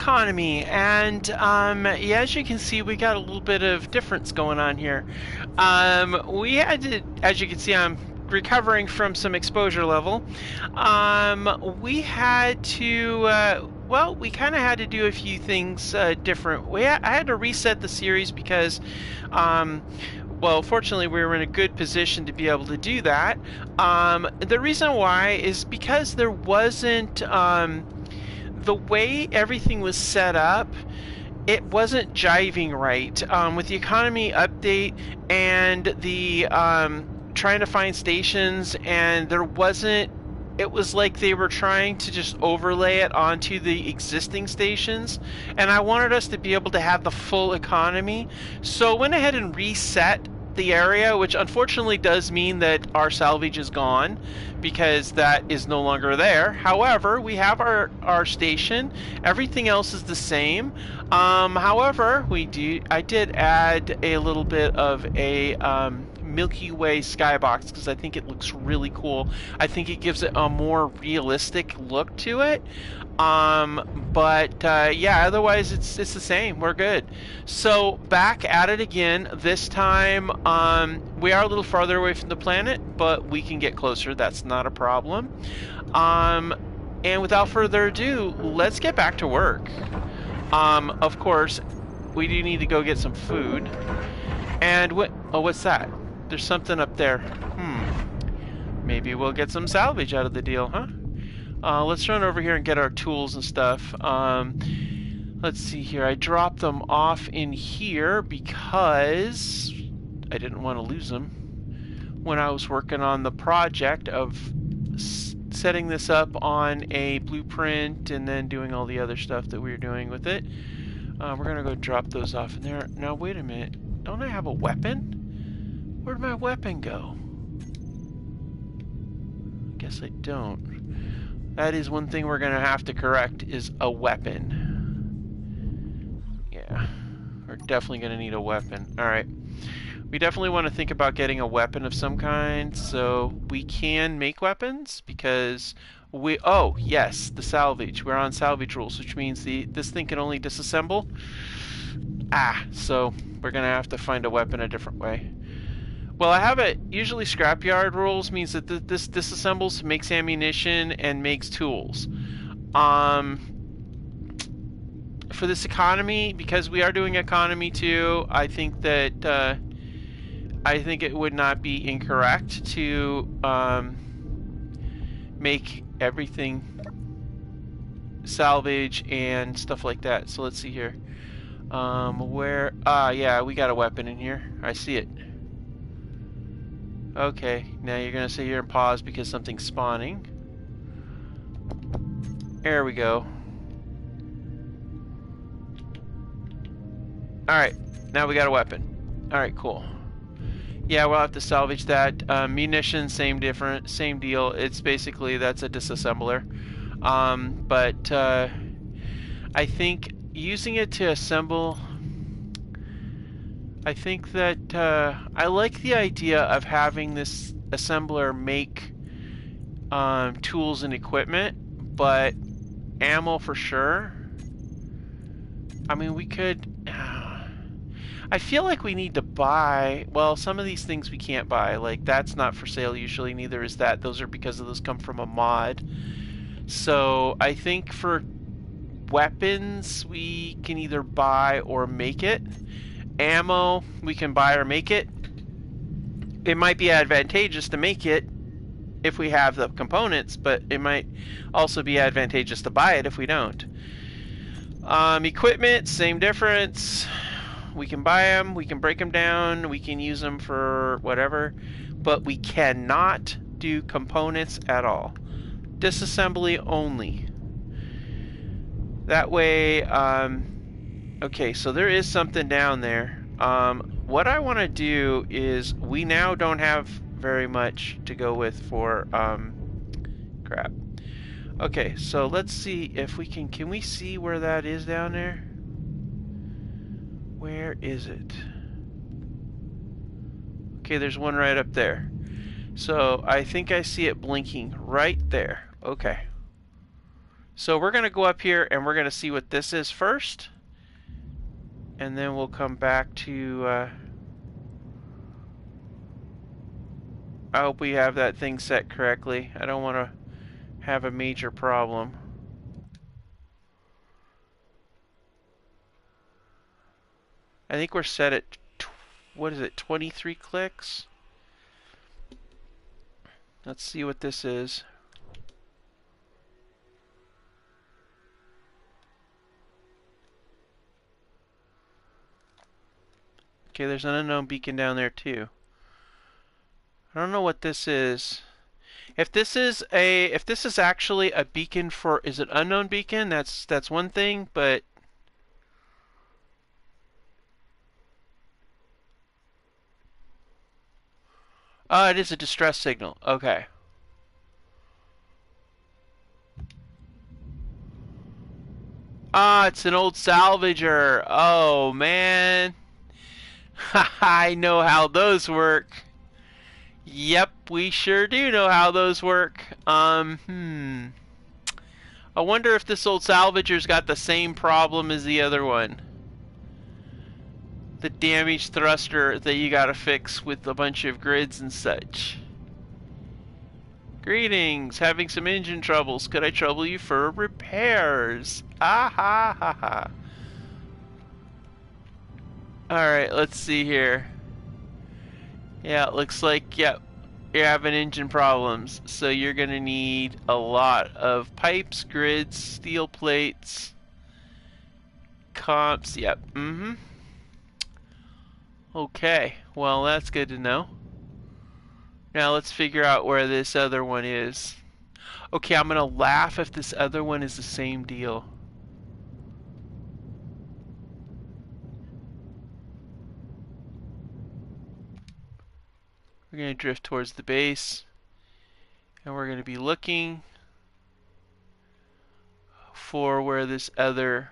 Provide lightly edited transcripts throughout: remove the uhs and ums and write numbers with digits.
economy, and yeah, as you can see, we got a little bit of difference going on here. We had to, as you can see, I'm recovering from some exposure level. We had to, well, we kind of had to do a few things different. I had to reset the series because, um, well, fortunately, we were in a good position to be able to do that. The reason why is because there wasn't. The way everything was set up, it wasn't jiving right with the economy update and the trying to find stations, and there wasn't. It was like they were trying to just overlay it onto the existing stations, and I wanted us to be able to have the full economy. So I went ahead and reset the area, which unfortunately does mean that our salvage is gone because that is no longer there. However, we have our station. Everything else is the same. However, I did add a little bit of a Milky Way skybox because I think it looks really cool. I think it gives it a more realistic look to it. But yeah, otherwise it's the same. We're good. So back at it again. This time, we are a little farther away from the planet, but we can get closer. That's not a problem. And without further ado, let's get back to work. Of course, we do need to go get some food. And what? Oh, what's that? There's something up there. Maybe we'll get some salvage out of the deal, huh? Let's run over here and get our tools and stuff. Let's see here. I dropped them off in here because I didn't want to lose them when I was working on the project of setting this up on a blueprint and then doing all the other stuff that we were doing with it. We're going to go drop those off in there. Now, wait a minute. Don't I have a weapon? Where'd my weapon go? Guess I don't. That is one thing we're going to have to correct, is a weapon. Yeah, we're definitely going to need a weapon. Alright. We definitely want to think about getting a weapon of some kind, so we can make weapons, because we... Oh, yes, the salvage. We're on salvage rules, which means this thing can only disassemble. So we're going to have to find a weapon a different way. Well, I have it. Usually scrapyard rules means that this disassembles, makes ammunition, and makes tools. For this economy, because we are doing economy too, I think that I think it would not be incorrect to make everything salvage and stuff like that. So let's see here. Where? Yeah, we got a weapon in here. I see it. Okay, now you're gonna sit here and pause because something's spawning. There we go. Alright, now we got a weapon. Alright, cool. Yeah, we'll have to salvage that. Munitions, same deal. It's basically, that's a disassembler. But I think using it to assemble... I think that I like the idea of having this assembler make tools and equipment, but ammo for sure. I mean, we could... I feel like we need to buy... Well, some of these things we can't buy. Like, that's not for sale usually, neither is that. Those are because those come from a mod. So, I think for weapons, we can either buy or make it. Ammo, we can buy or make it. It might be advantageous to make it if we have the components, but it might also be advantageous to buy it if we don't. Equipment, same difference. We can buy them, we can break them down, we can use them for whatever, but we cannot do components at all. Disassembly only. That way, okay, so there is something down there. What I want to do is, we now don't have very much to go with for, crap. Okay, so let's see if we can we see where that is down there? Where is it? Okay, there's one right up there. So I think I see it blinking right there. Okay. So we're going to go up here and we're going to see what this is first. And then we'll come back to... I hope we have that thing set correctly. I don't want to have a major problem. I think we're set at, what is it, 23 clicks? Let's see what this is. Okay, there's an unknown beacon down there too. I don't know what this is. If this is actually a beacon for, is it unknown beacon? That's one thing, but it is a distress signal. Okay. Ah, it's an old salvager. Oh man. I know how those work. Yep, we sure do know how those work. I wonder if this old salvager's got the same problem as the other one. The damaged thruster that you gotta fix with a bunch of grids and such. Greetings, having some engine troubles. Could I trouble you for repairs? Ah ha ha ha. Alright, let's see here. Yeah, it looks like, yep, you're having engine problems. So you're gonna need a lot of pipes, grids, steel plates, comps, yep, Okay, well that's good to know. Now let's figure out where this other one is. Okay, I'm gonna laugh if this other one is the same deal. We're going to drift towards the base, and we're going to be looking for where this other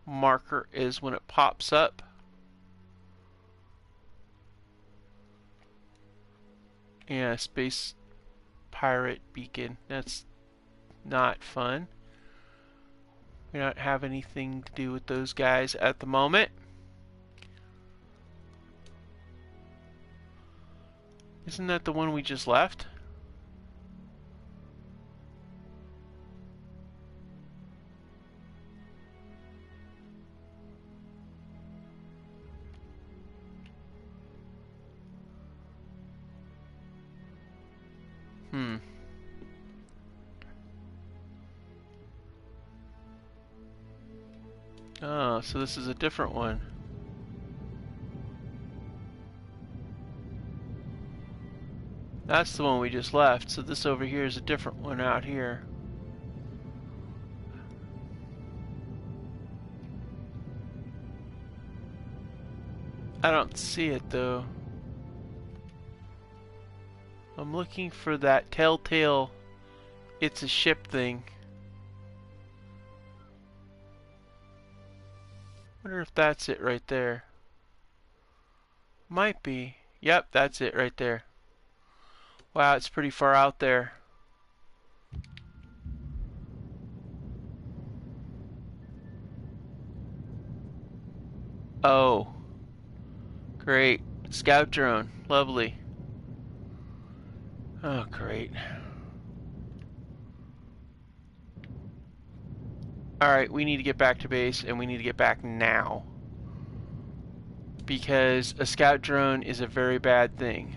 marker is when it pops up. Yeah, space pirate beacon. That's not fun. We don't have anything to do with those guys at the moment. Isn't that the one we just left? Oh, so this is a different one. That's the one we just left, so this over here is a different one out here. I don't see it though. I'm looking for that telltale it's a ship thing. Wonder if that's it right there. Might be. Yep, that's it right there. Wow, it's pretty far out there. Oh. Great. Scout drone. Lovely. Oh, great. Alright, we need to get back to base, and we need to get back now. Because a scout drone is a very bad thing.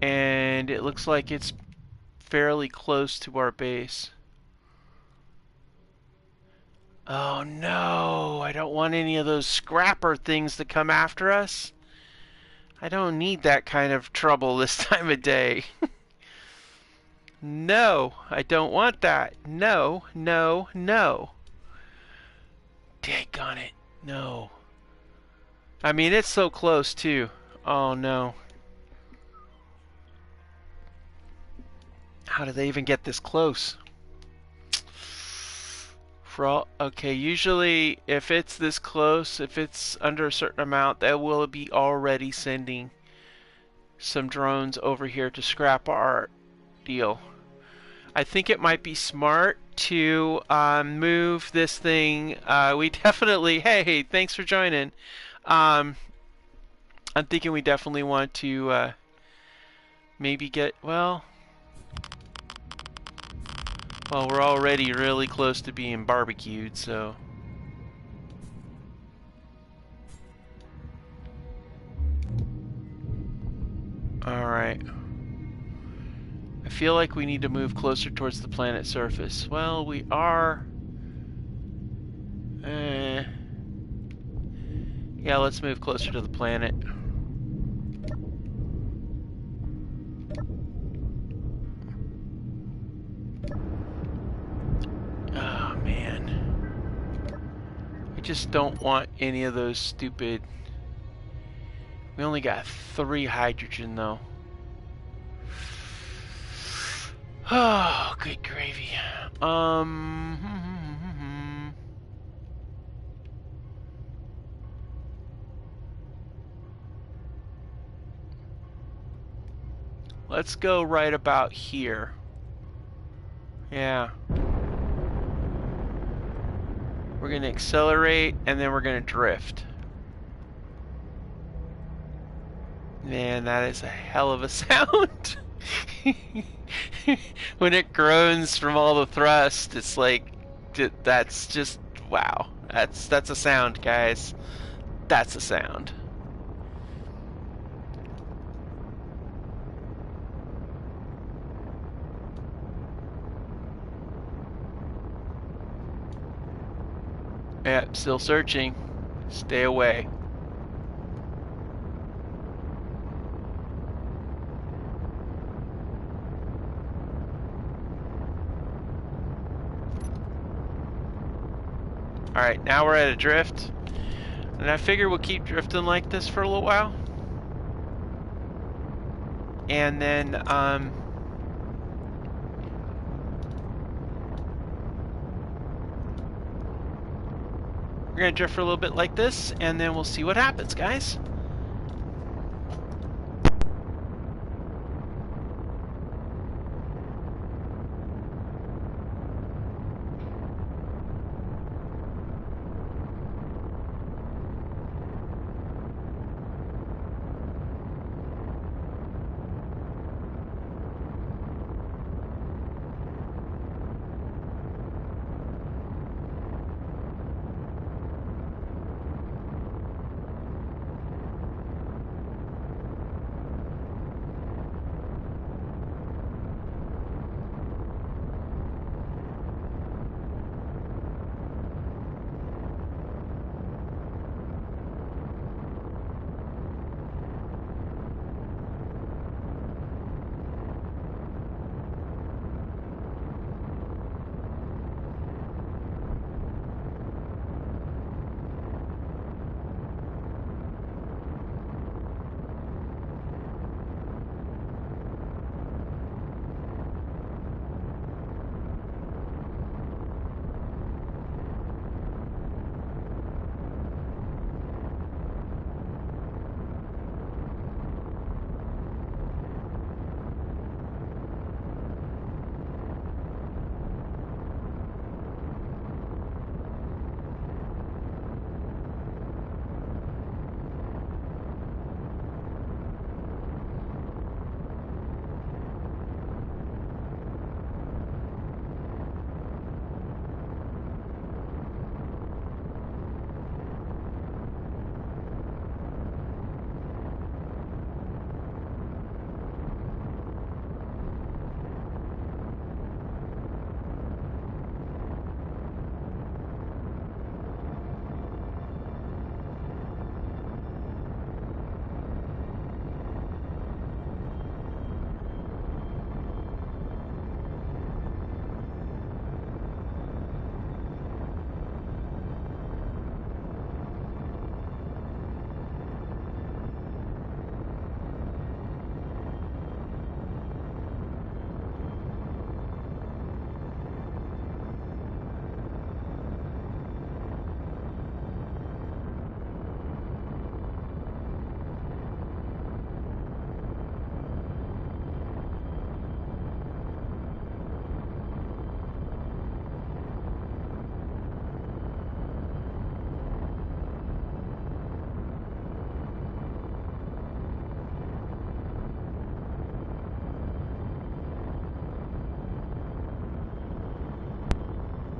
And it looks like it's fairly close to our base. Oh no, I don't want any of those scrapper things to come after us. I don't need that kind of trouble this time of day. No, I don't want that. No, no, no. Daggone it. No. I mean, it's so close too. Oh no. How do they even get this close? For all, okay, usually if it's this close, if it's under a certain amount, that will be already sending some drones over here to scrap our deal. I think it might be smart to move this thing. We definitely, hey, thanks for joining. Um, I'm thinking we definitely want to maybe get, well, we're already really close to being barbecued, so. Alright. I feel like we need to move closer towards the planet's surface. Well, we are. Yeah, let's move closer to the planet. Oh, man. I just don't want any of those stupid. We only got 3 hydrogen, though. Oh, good gravy. Let's go right about here. Yeah. We're going to accelerate, and then we're going to drift. Man, that is a hell of a sound. When it groans from all the thrust, it's like, that's just, wow. That's a sound, guys. That's a sound. Yep, still searching. Stay away. Alright, now we're at a drift. And I figure we'll keep drifting like this for a little while. And then, we're gonna drift for a little bit like this, and then we'll see what happens, guys.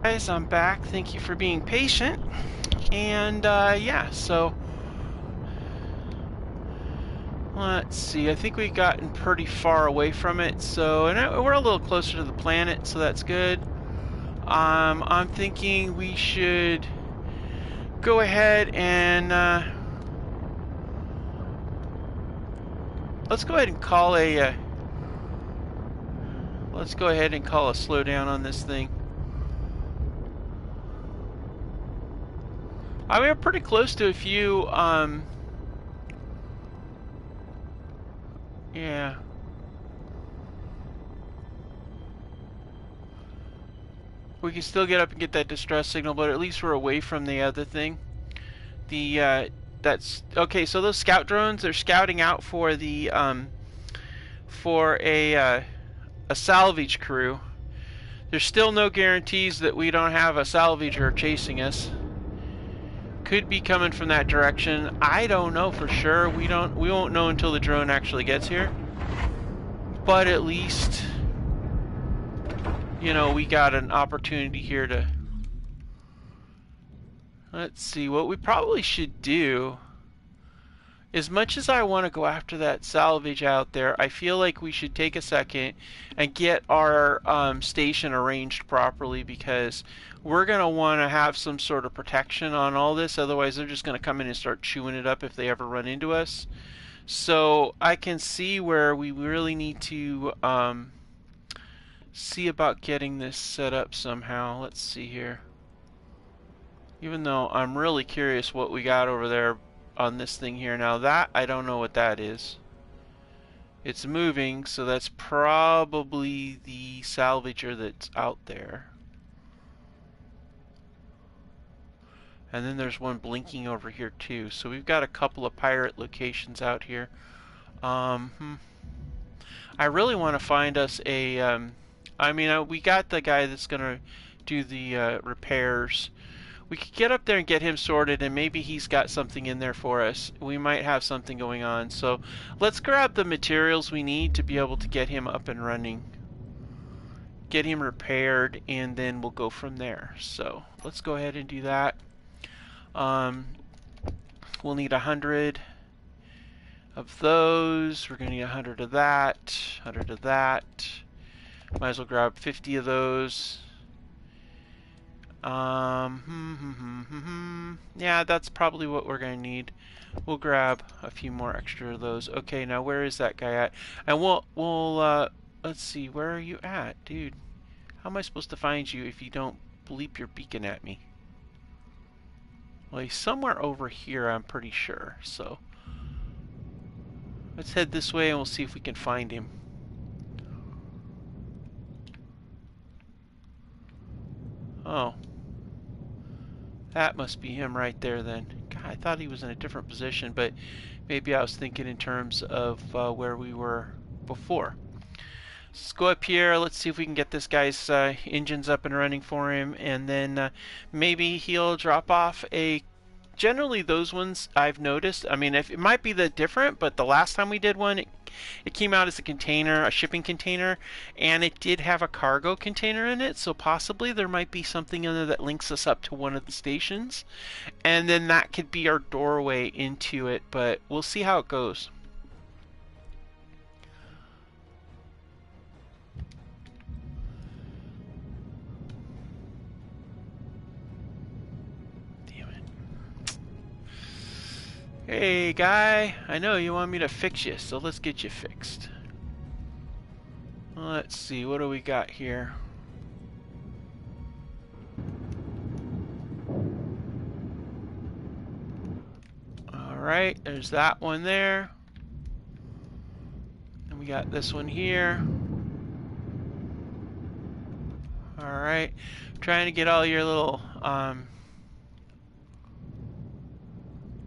Guys, I'm back. Thank you for being patient. And yeah, so let's see. I think we've gotten pretty far away from it. So, and we're a little closer to the planet, so that's good. I'm thinking we should go ahead and let's go ahead and call a slowdown on this thing. We're pretty close to a few, yeah. We can still get up and get that distress signal, but at least we're away from the other thing. That's, okay, so those scout drones, they're scouting out for the, for a salvage crew. There's still no guarantees that we don't have a salvager chasing us. Could be coming from that direction. I don't know for sure. We won't know until the drone actually gets here. But at least, you know, we got an opportunity here to... Let's see, what we probably should do, as much as I want to go after that salvage out there, I feel like we should take a second and get our station arranged properly, because we're going to want to have some sort of protection on all this. Otherwise, they're just going to come in and start chewing it up if they ever run into us. So I can see where we really need to see about getting this set up somehow. Let's see here. Even though I'm really curious what we got over there on this thing here. Now that, I don't know what that is. It's moving, so that's probably the salvager that's out there. And then there's one blinking over here too. So we've got a couple of pirate locations out here. I really want to find us a... I mean, we got the guy that's going to do the repairs. We could get up there and get him sorted, and maybe he's got something in there for us. We might have something going on. So let's grab the materials we need to be able to get him up and running. Get him repaired, and then we'll go from there. So let's go ahead and do that. We'll need 100 of those. We're going to need 100 of that, 100 of that. Might as well grab 50 of those. Yeah, that's probably what we're going to need. We'll grab a few more extra of those. Okay, now where is that guy at? And we'll let's see, where are you at, dude? How am I supposed to find you if you don't bleep your beacon at me? Well, he's somewhere over here, I'm pretty sure. So let's head this way and we'll see if we can find him. Oh. That must be him right there then. God, I thought he was in a different position, but maybe I was thinking in terms of where we were before. Let's go up here. Let's see if we can get this guy's engines up and running for him, and then maybe he'll drop off a... Generally, those ones I've noticed, I mean, it might be the different, but the last time we did one, it came out as a container, a shipping container, and it did have a cargo container in it, so possibly there might be something in there that links us up to one of the stations, and then that could be our doorway into it, but we'll see how it goes. Hey guy, I know you want me to fix you, so let's get you fixed. Let's see, what do we got here? Alright, there's that one there. And we got this one here. Alright, trying to get all your little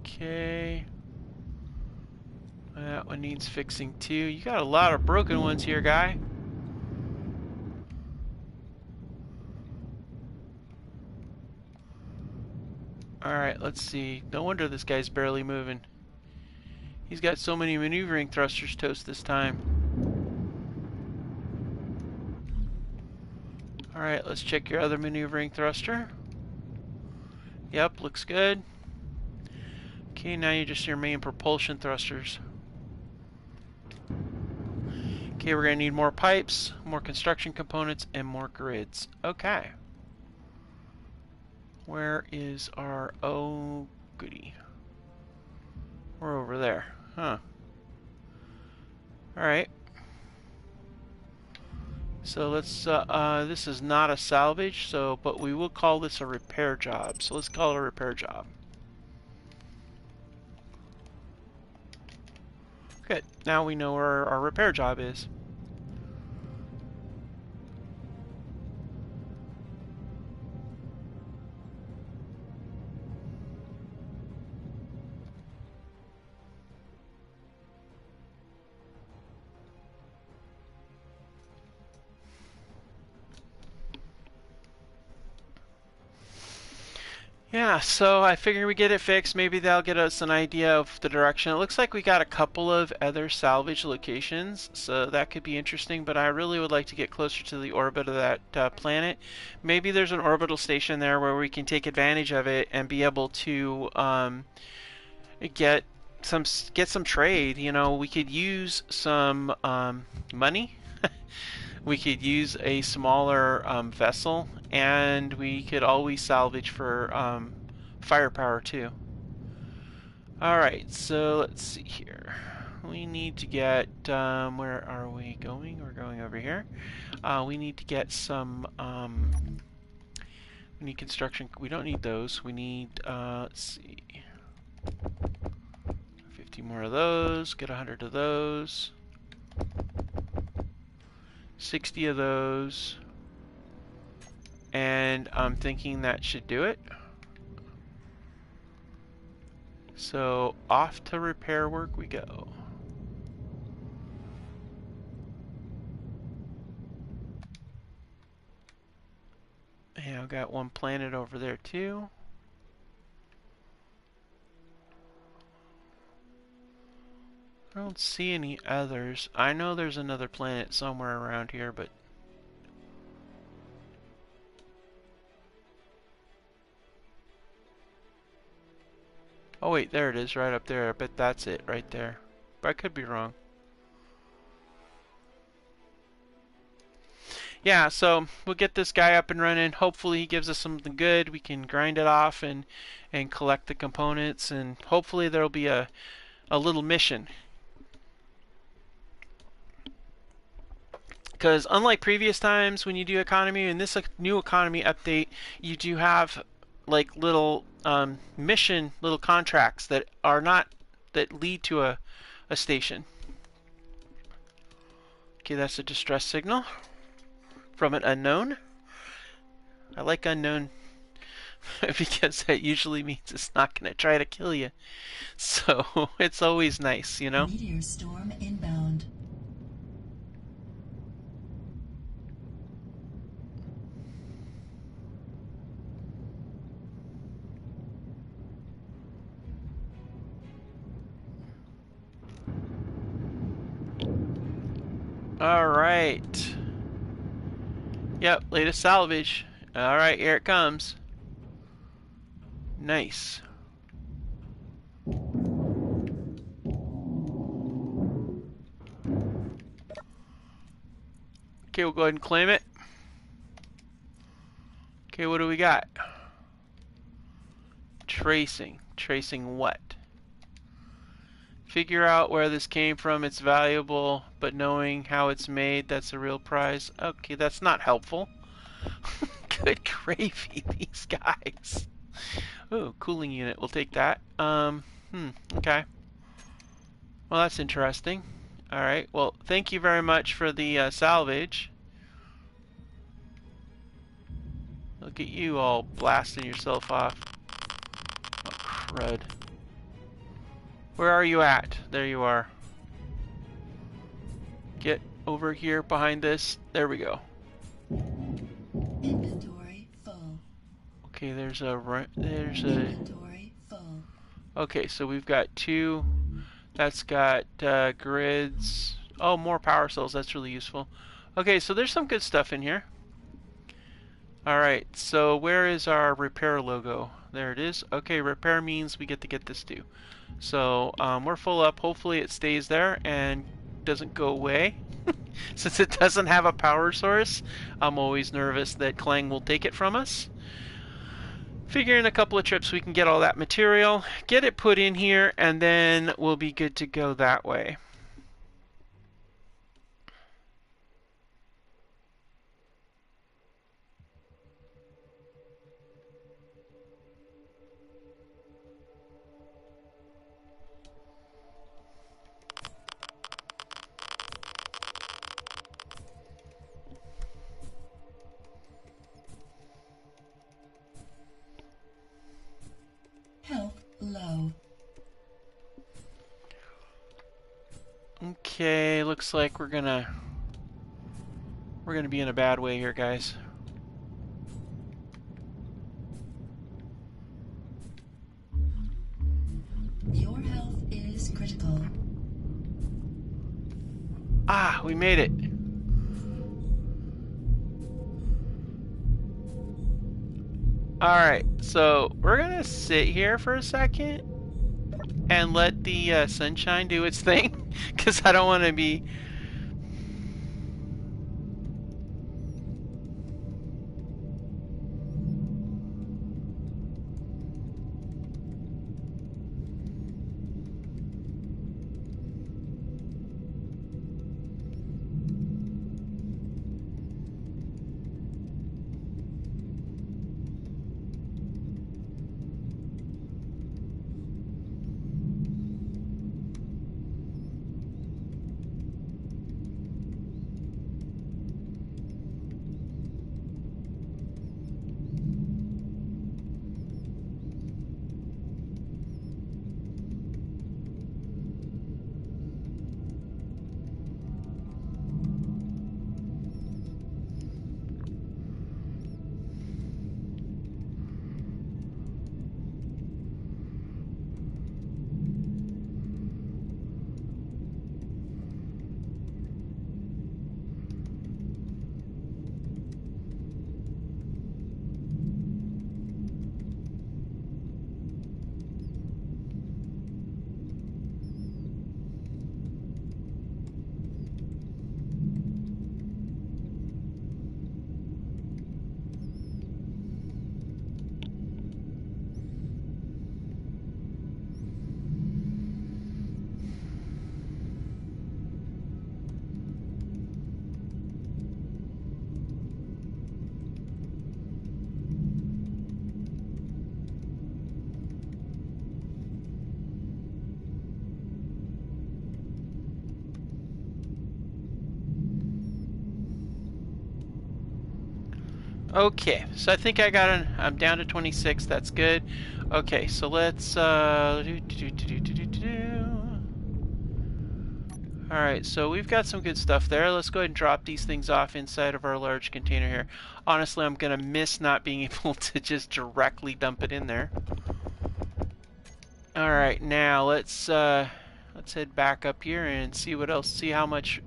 okay. That one needs fixing too. You got a lot of broken ones here, guy. Alright, let's see. No wonder this guy's barely moving. He's got so many maneuvering thrusters toast this time. Alright, let's check your other maneuvering thruster. Yep, looks good. Okay, now you're just your main propulsion thrusters. Okay, we're going to need more pipes, more construction components, and more grids. Okay. Where is our... Oh, goody. We're over there. Huh. Alright. So let's... this is not a salvage, so but we will call this a repair job. So let's call it a repair job. Good. Now we know where our repair job is. Yeah, so I figure we get it fixed. Maybe that'll get us an idea of the direction. It looks like we got a couple of other salvage locations, so that could be interesting, but I really would like to get closer to the orbit of that planet. Maybe there's an orbital station there where we can take advantage of it and be able to get some trade. You know, we could use some money. We could use a smaller vessel, and we could always salvage for firepower too. Alright, so let's see here. We need to get, where are we going? We're going over here. We need to get some, we need construction. We don't need those. We need, let's see, 50 more of those, get 100 of those. 60 of those, and I'm thinking that should do it. So off to repair work we go. And I've got one planet over there too. I don't see any others. I know there's another planet somewhere around here, but oh wait, there it is, right up there. I bet that's it right there. But I could be wrong. Yeah, so we'll get this guy up and running. Hopefully he gives us something good. We can grind it off and collect the components, and hopefully there'll be a little mission. Because unlike previous times when you do economy, in this new economy update, you do have like little mission, little contracts that are not, that lead to a station. Okay, that's a distress signal from an unknown. I like unknown because that usually means it's not going to try to kill you. So it's always nice, you know? Meteor storm inbound. Alright. Yep, latest salvage. Alright, here it comes. Nice. Okay, we'll go ahead and claim it. Okay, what do we got? Tracing. Tracing what? Figure out where this came from. It's valuable, but knowing how it's made, that's a real prize. Okay, that's not helpful. Good gravy, these guys. Ooh, cooling unit. We'll take that. Okay. Well, that's interesting. Alright, well, thank you very much for the salvage. Look at you all blasting yourself off. Oh, crud. Where are you at? There you are. Get over here behind this. There we go. Inventory full. Okay, there's a Inventory full. Okay, so we've got two. That's got grids. Oh, more power cells. That's really useful. Okay, so there's some good stuff in here. Alright, so where is our repair logo? There it is. Okay, repair means we get to get this too. So we're full up. Hopefully it stays there and doesn't go away. Since it doesn't have a power source, I'm always nervous that Clang will take it from us. Figure in a couple of trips we can get all that material, get it put in here, and then we'll be good to go that way. Health low. Okay, looks like we're gonna be in a bad way here, guys. Your health is critical. Ah, we made it. Alright, so we're gonna sit here for a second and let the sunshine do its thing, because I don't want to be... Okay, so I think I got an... I'm down to 26, that's good. Okay, so let's... Alright, so we've got some good stuff there. Let's go ahead and drop these things off inside of our large container here. Honestly, I'm going to miss not being able to just directly dump it in there. Alright, now let's head back up here and see what else, see how much...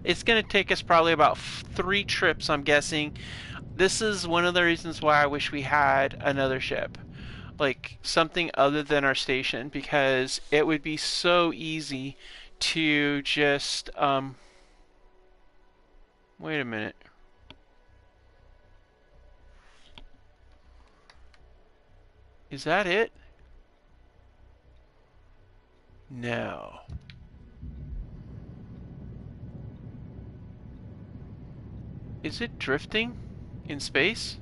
It's going to take us probably about 3 trips, I'm guessing. This is one of the reasons why I wish we had another ship. Like, something other than our station, because it would be so easy to just, wait a minute. Is that it? No. Is it drifting in space?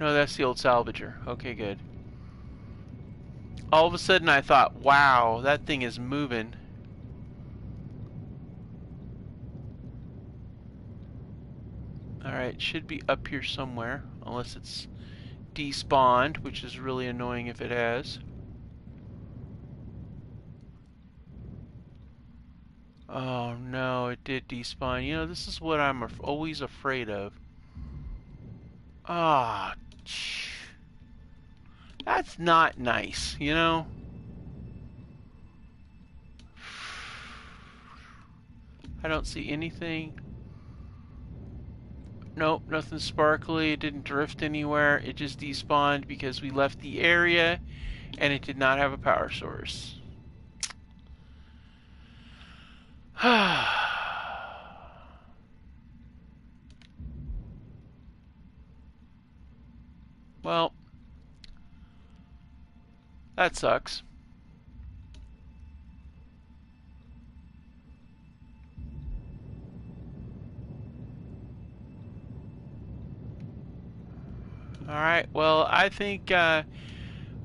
No, that's the old salvager. Okay, good. All of a sudden I thought, wow, that thing is moving. Alright, should be up here somewhere, unless it's despawned, which is really annoying if it has. Oh no, it did despawn. You know, this is what I'm always afraid of. Ah, That's not nice, you know? I don't see anything. Nope, nothing sparkly. It didn't drift anywhere. It just despawned because we left the area and it did not have a power source. Well, that sucks. Alright, well, I think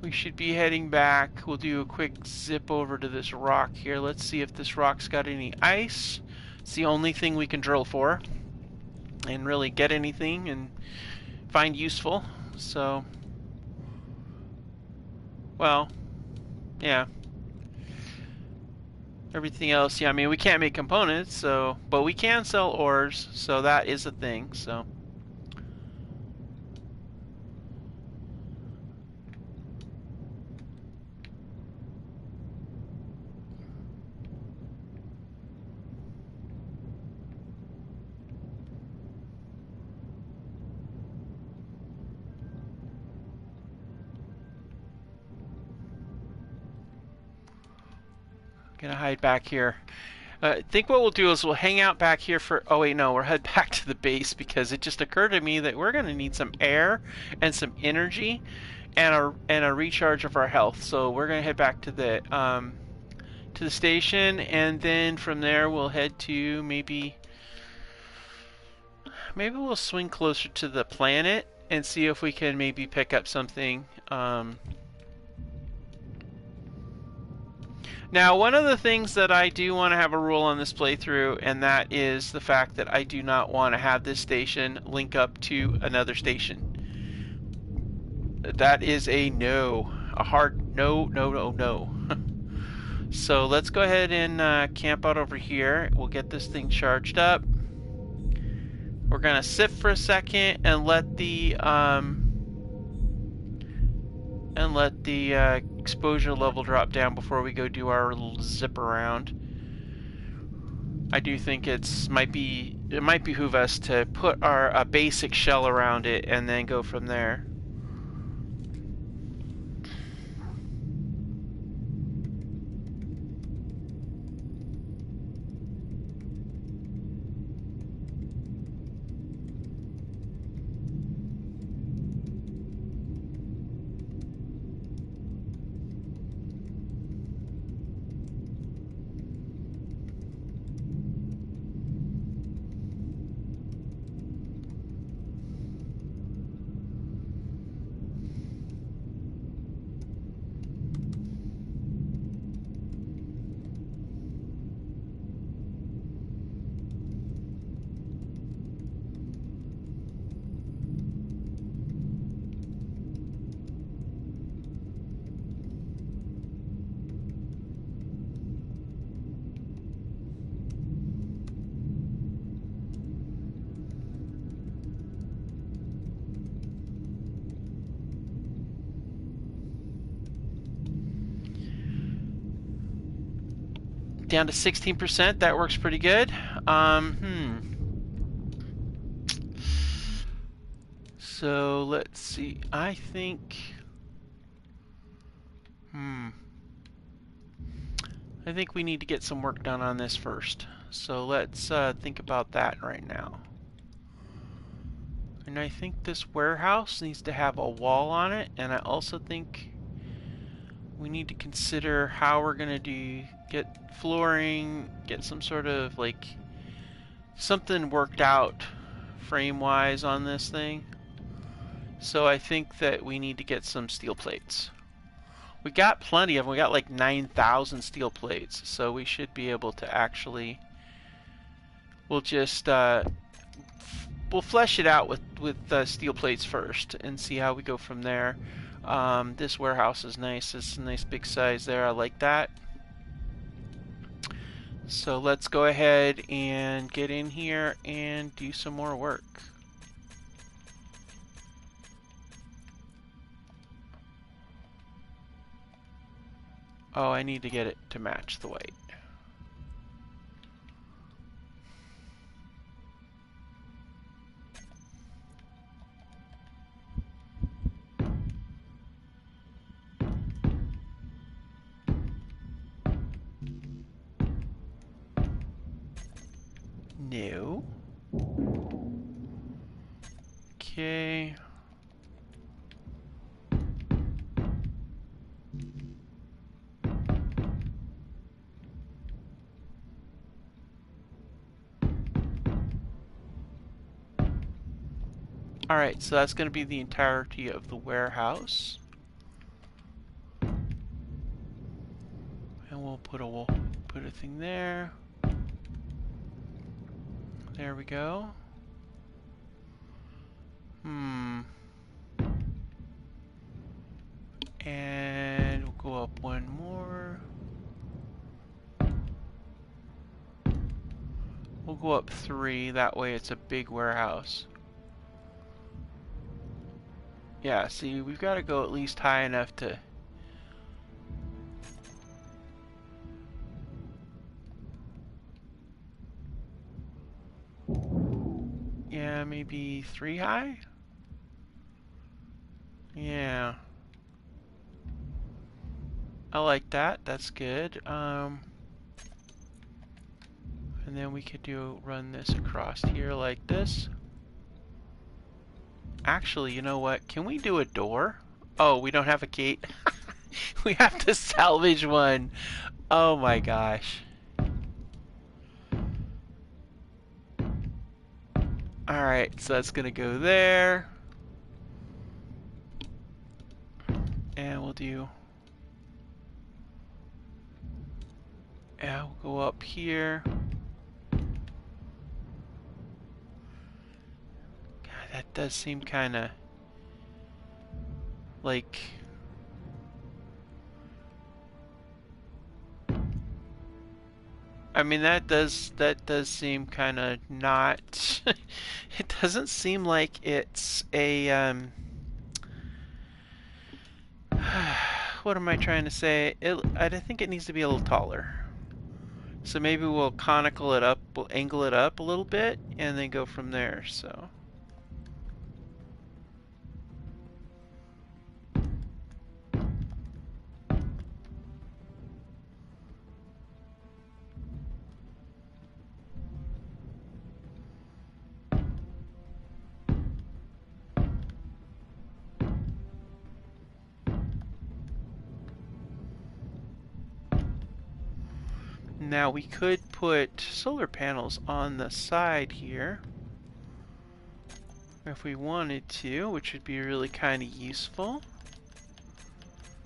we should be heading back. We'll do a quick zip over to this rock here. Let's see if this rock's got any ice. It's the only thing we can drill for and really get anything and find useful. So, well, yeah. Everything else, yeah, I mean, we can't make components, so, but we can sell ores, so that is a thing, so. Gonna hide back here. I think what we'll do is we'll hang out back here for... Oh, wait, no. We'll head back to the base because it just occurred to me that we're going to need some air and some energy and a recharge of our health. So we're going to head back to the station, and then from there we'll head to maybe we'll swing closer to the planet and see if we can maybe pick up something. Now, one of the things that I do want to have a rule on this playthrough, and that is the fact that I do not want to have this station link up to another station. That is a no. A hard no, no, no, no. So let's go ahead and camp out over here. We'll get this thing charged up. We're going to sit for a second and let the exposure level drop down before we go do our little zip around. I do think it might behoove us to put a basic shell around it and then go from there. Down to 16%. That works pretty good. So let's see. I think. I think we need to get some work done on this first. So let's think about that right now. And I think this warehouse needs to have a wall on it, and I also think we need to consider how we're gonna get flooring, get some sort of like something worked out frame wise on this thing. So I think that we need to get some steel plates. We got plenty of them. We got like 9,000 steel plates, so we should be able to actually. We'll just we'll flesh it out with steel plates first and see how we go from there. This warehouse is nice. It's a nice big size there. I like that. So let's go ahead and get in here and do some more work. Oh, I need to get it to match the white. No. Okay. Alright, so that's going to be the entirety of the warehouse. And we'll put a thing there. There we go. And we'll go up one more. We'll go up 3, that way it's a big warehouse. Yeah, see, we've got to go at least high enough to... Yeah, maybe 3 high? Yeah. I like that, that's good. And then we could run this across here like this. Actually, you know what? Can we do a door? Oh, we don't have a gate. We have to salvage one. Oh my gosh. Alright, so that's gonna go there. And we'll do... Yeah, we'll go up here. God, that does seem kinda... like... I mean, that does seem kind of not... It doesn't seem like it's a... What am I trying to say? I think it needs to be a little taller. So maybe we'll conical it up, we'll angle it up a little bit, and then go from there, so... Now we could put solar panels on the side here if we wanted to, which would be really kind of useful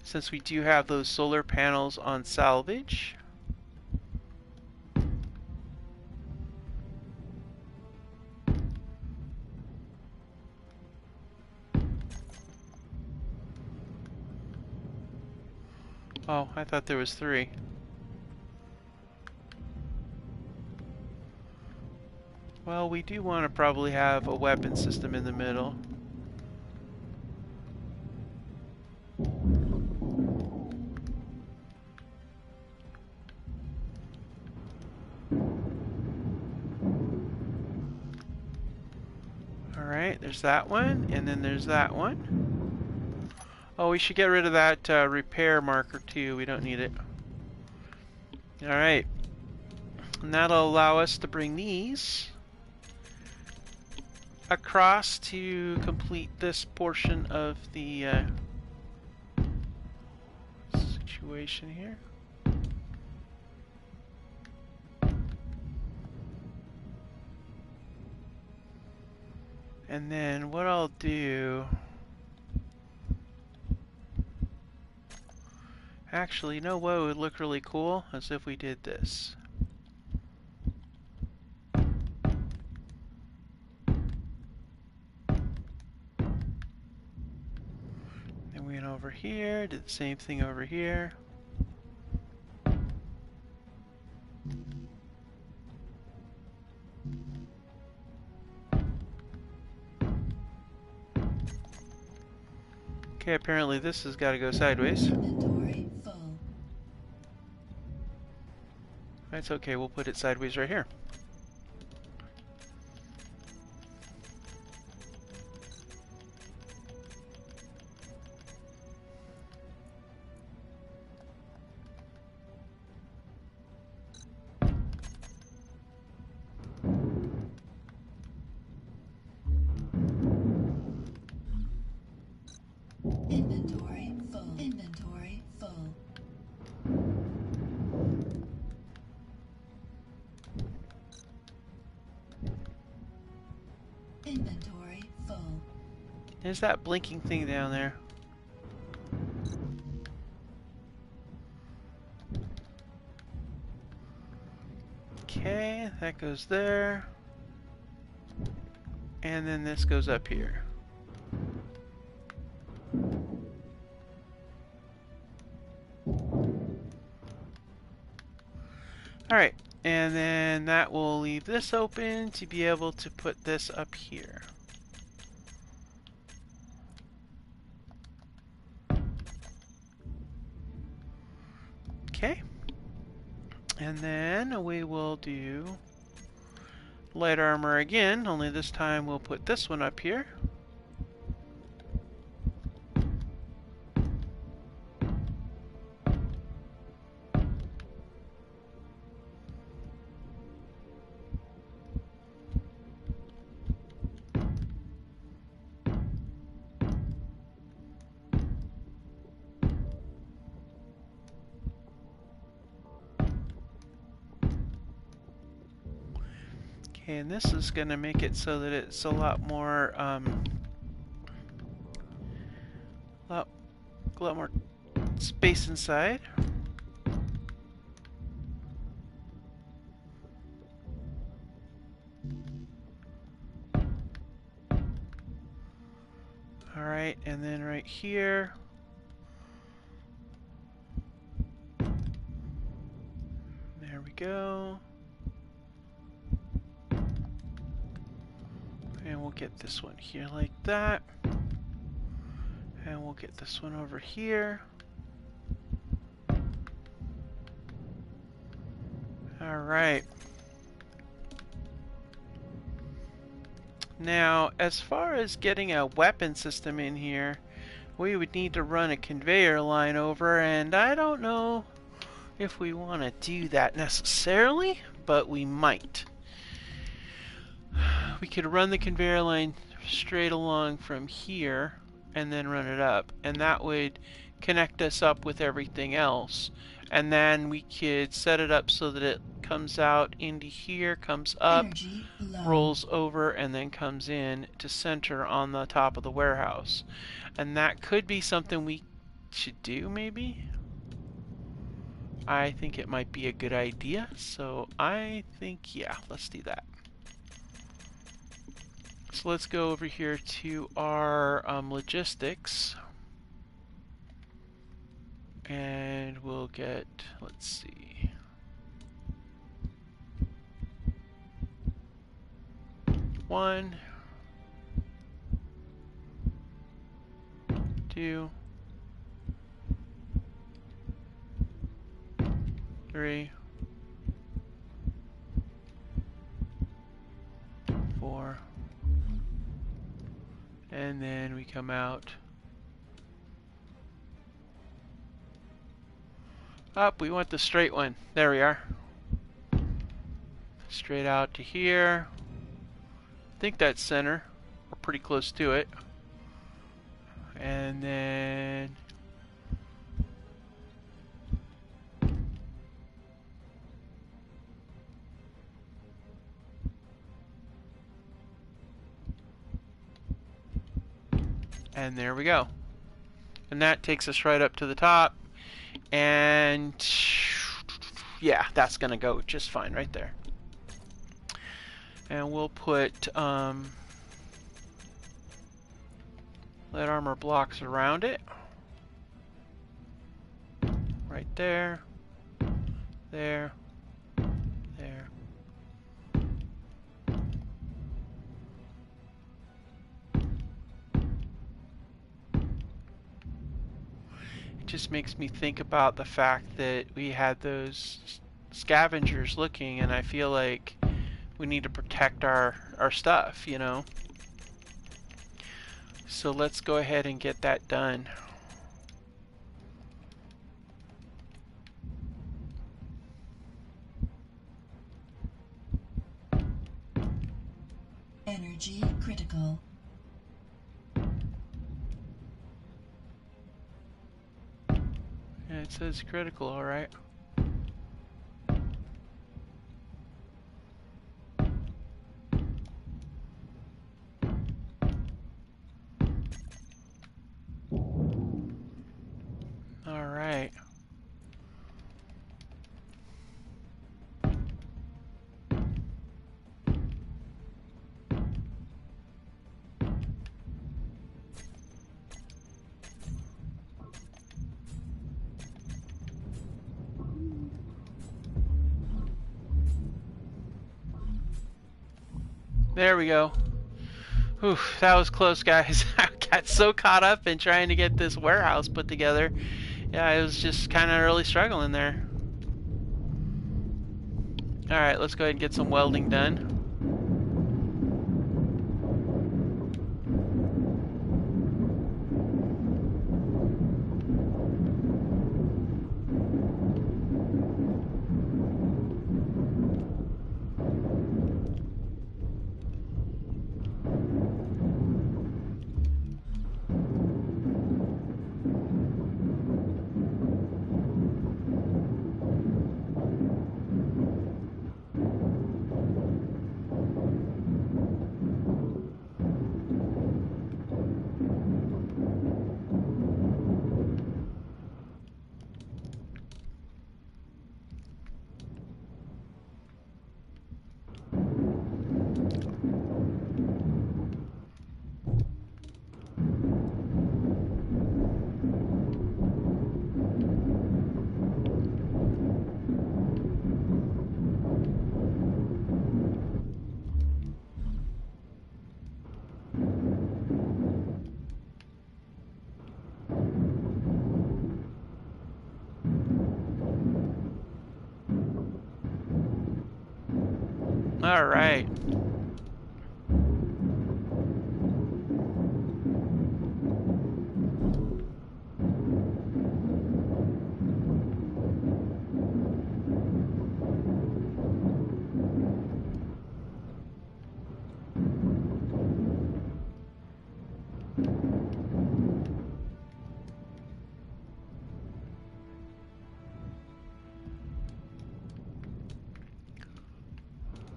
since we do have those solar panels on salvage. Oh, I thought there was 3. Well, we do want to probably have a weapon system in the middle. Alright, there's that one, and then there's that one. Oh, we should get rid of that repair marker too. We don't need it. Alright. And that'll allow us to bring these across to complete this portion of the situation here. And then what I'll do... Actually, you know what would look really cool? As if we did this. Then we went over here, did the same thing over here. Okay, apparently this has got to go sideways. Inventory full. That's okay, we'll put it sideways right here. Inventory full. Inventory full. Inventory full. There's that blinking thing down there. Okay, that goes there. And then this goes up here. Alright, and then that will leave this open to be able to put this up here. Okay. And then we will do light armor again, only this time we'll put this one up here. Okay, and this is going to make it so that it's a lot more, lot more space inside. Alright, and then right here. There we go. And we'll get this one here like that. And we'll get this one over here. Alright. Now, as far as getting a weapon system in here, we would need to run a conveyor line over, and I don't know if we want to do that necessarily, but we might. We could run the conveyor line straight along from here and then run it up, and that would connect us up with everything else. And then we could set it up so that it comes out into here, comes up, rolls over, and then comes in to center on the top of the warehouse. And that could be something we should do, maybe? I think it might be a good idea, so I think, yeah, let's do that. So let's go over here to our logistics. And we'll get, let's see. One, two, three, 4, and then we come out. Up, we want the straight one. There we are. Straight out to here. I think that's center. We're pretty close to it. And then there we go. And that takes us right up to the top. And yeah, that's gonna go just fine right there. And we'll put light armor blocks around it. Right there. There. There. It just makes me think about the fact that we had those scavengers looking, and I feel like we need to protect our stuff, you know. So let's go ahead and get that done. Energy critical. Yeah, it says critical, all right. All right. There we go. Whew, that was close, guys. I got so caught up in trying to get this warehouse put together. Yeah, I was just kind of really struggling there. Alright, let's go ahead and get some welding done. Alright.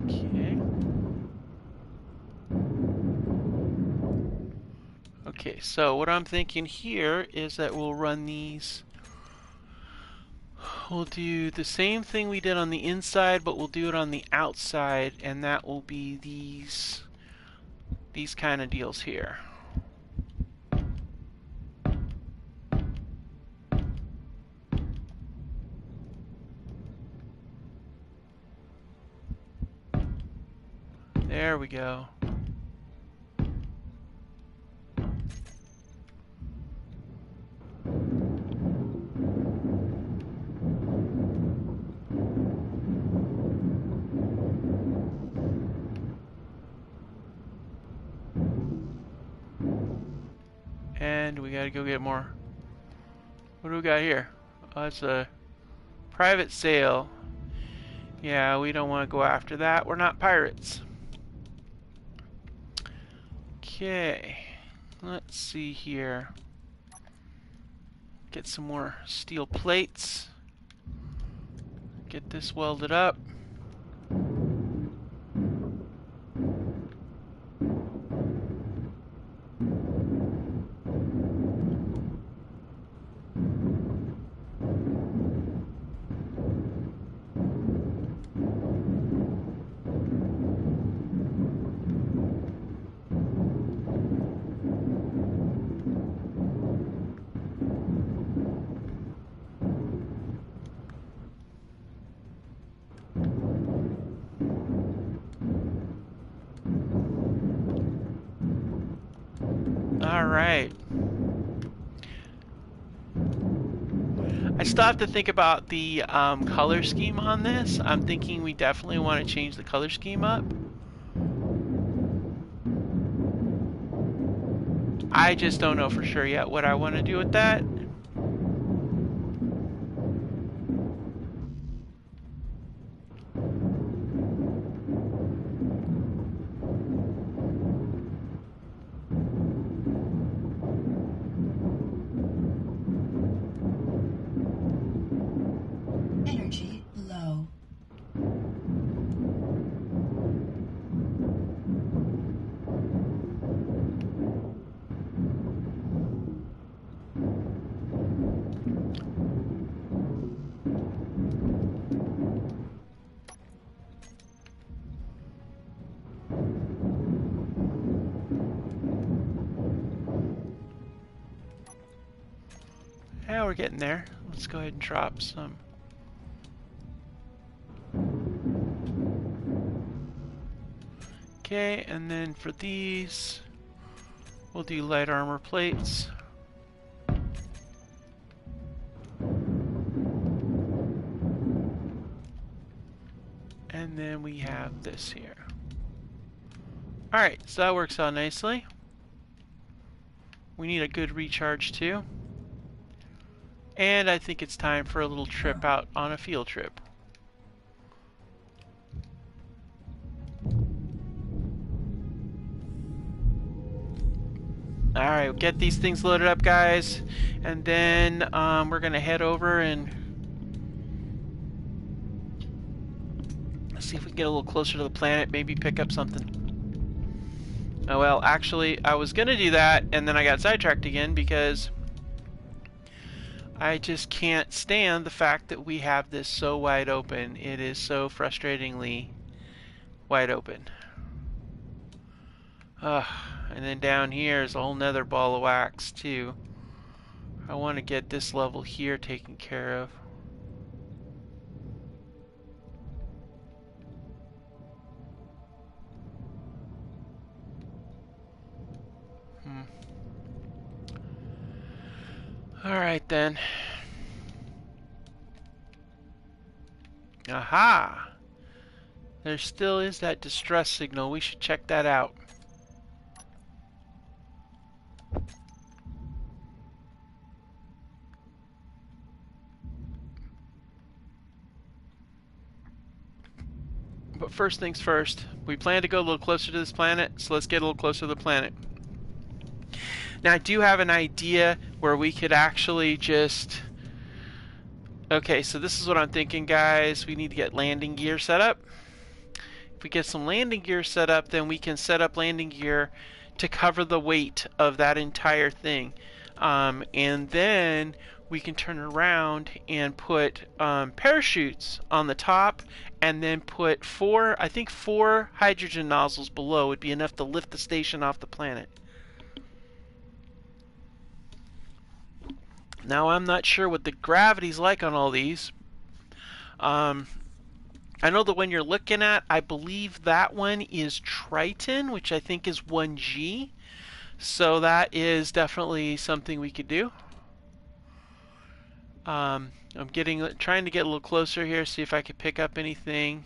Okay. Okay, so what I'm thinking here is that we'll run these. We'll do the same thing we did on the inside, but we'll do it on the outside, and that will be these kind of deals here. There we go. And we gotta go get more. What do we got here? Oh, it's a private sale. Yeah, we don't want to go after that. We're not pirates. Okay, let's see here. Get some more steel plates. Get this welded up. Alright. I still have to think about the color scheme on this. I'm thinking we definitely want to change the color scheme up. I just don't know for sure yet what I want to do with that. Energy low. Yeah, we're getting there. Let's go ahead and drop some. Okay, and then for these, we'll do light armor plates. And then we have this here. Alright, so that works out nicely. We need a good recharge too. And I think it's time for a little trip out on a field trip. Alright, we'll get these things loaded up, guys. And then we're going to head over and see if we can get a little closer to the planet, maybe pick up something. Oh, well, actually, I was going to do that, and then I got sidetracked again because I just can't stand the fact that we have this so wide open. It is so frustratingly wide open. And then down here is a whole nother ball of wax, too. I want to get this level here taken care of. Alright then. Aha! There still is that distress signal. We should check that out. But first things first, we plan to go a little closer to this planet, so let's get a little closer to the planet. Now I do have an idea where we could actually just... Okay, so this is what I'm thinking, guys. We need to get landing gear set up. If we get some landing gear set up, then we can set up landing gear to cover the weight of that entire thing. And then we can turn around and put parachutes on the top, and then put I think four hydrogen nozzles below would be enough to lift the station off the planet. Now I'm not sure what the gravity's like on all these. I know the one you're looking at, I believe that one is Triton, which I think is 1G. So that is definitely something we could do. I'm trying to get a little closer here, see if I could pick up anything.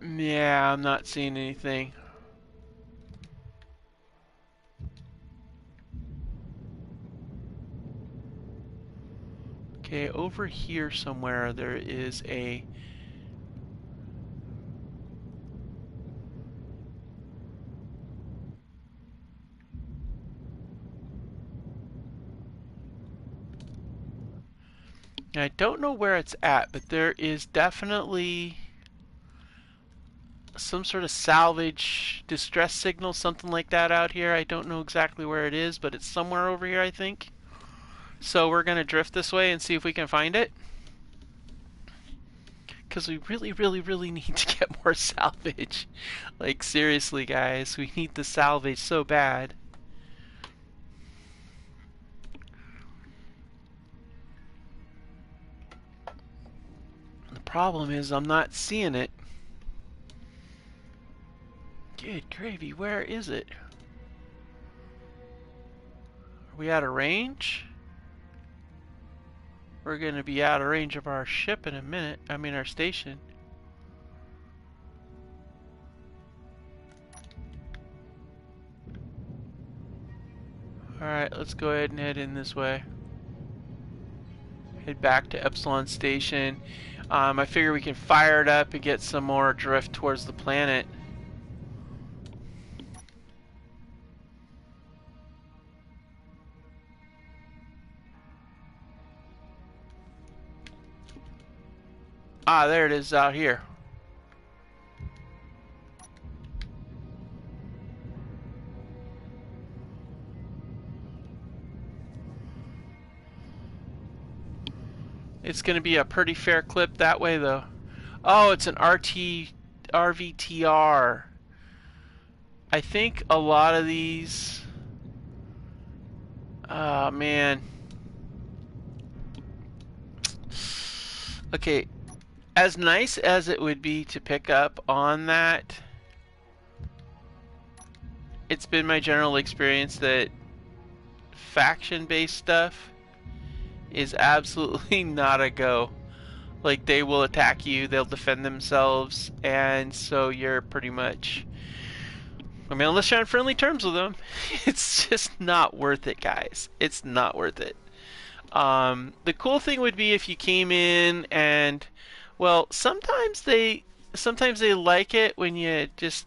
Yeah, I'm not seeing anything. Okay, over here somewhere there is a... I don't know where it's at, but there is definitely some sort of salvage distress signal, something like that out here. I don't know exactly where it is, but it's somewhere over here, I think. So we're going to drift this way and see if we can find it. Because we really, really, really need to get more salvage. Like, seriously, guys, we need the salvage so bad. The problem is I'm not seeing it. Good gravy, where is it? Are we out of range? We're going to be out of range of our ship in a minute. I mean, our station. Alright, let's go ahead and head in this way. Head back to Epsilon station. I figure we can fire it up and get some more drift towards the planet. Ah, there it is out here. It's going to be a pretty fair clip that way, though. Oh, it's an RVTR. I think a lot of these... Oh, man. Okay, as nice as it would be to pick up on that, it's been my general experience that faction-based stuff is absolutely not a go. Like, they will attack you, they'll defend themselves, and so you're pretty much... I mean, unless you're on friendly terms with them, it's just not worth it, guys. It's not worth it. The cool thing would be if you came in and, well, sometimes they like it when you just,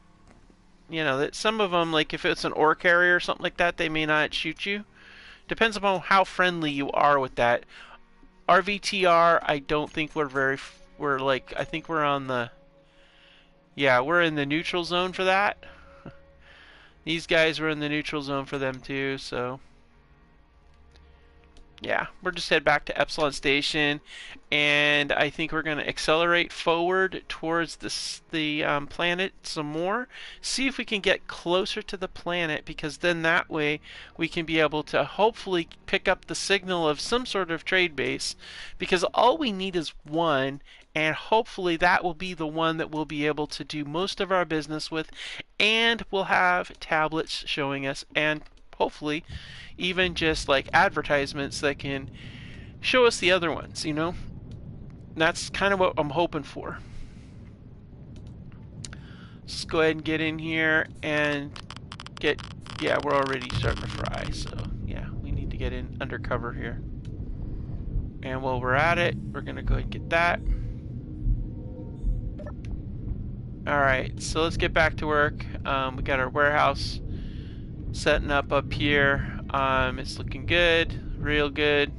you know, that some of them, like if it's an ore carrier or something like that, they may not shoot you. Depends upon how friendly you are with that. RVTR, I don't think we're like, I think we're on the, yeah, we're in the neutral zone for that. These guys were in the neutral zone for them too, so yeah, we're just head back to Epsilon Station, and I think we're going to accelerate forward towards the planet some more. See if we can get closer to the planet, because then that way we can be able to hopefully pick up the signal of some sort of trade base, because all we need is one, and hopefully that will be the one that we'll be able to do most of our business with, and we'll have tablets showing us, and hopefully even just like advertisements that can show us the other ones, you know? That's kind of what I'm hoping for. Let's go ahead and get in here and get, yeah, we're already starting to fry, so yeah, we need to get in undercover here. And while we're at it, we're gonna go ahead and get that. Alright, so let's get back to work. We got our warehouse setting up here. It's looking good, real good.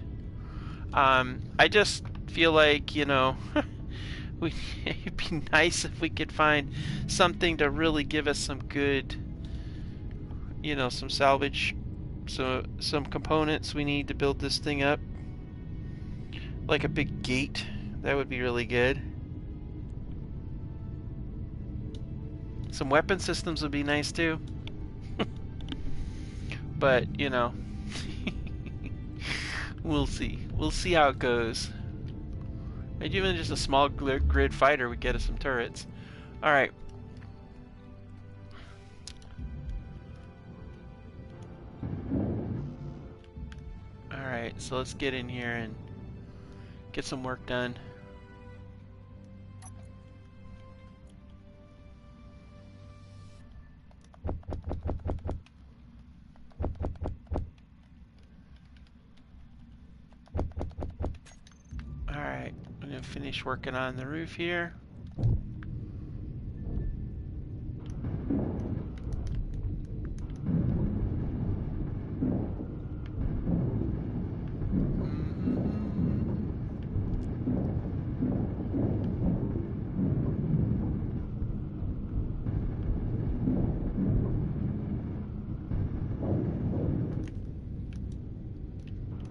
I just feel like, you know, it'd be nice if we could find something to really give us some good, you know, some salvage, so some components we need to build this thing up. Like a big gate, that would be really good. Some weapon systems would be nice too. But, you know, we'll see. We'll see how it goes. Maybe even just a small grid fighter would get us some turrets. Alright. Alright, so let's get in here and get some work done. Alright, I'm going to finish working on the roof here.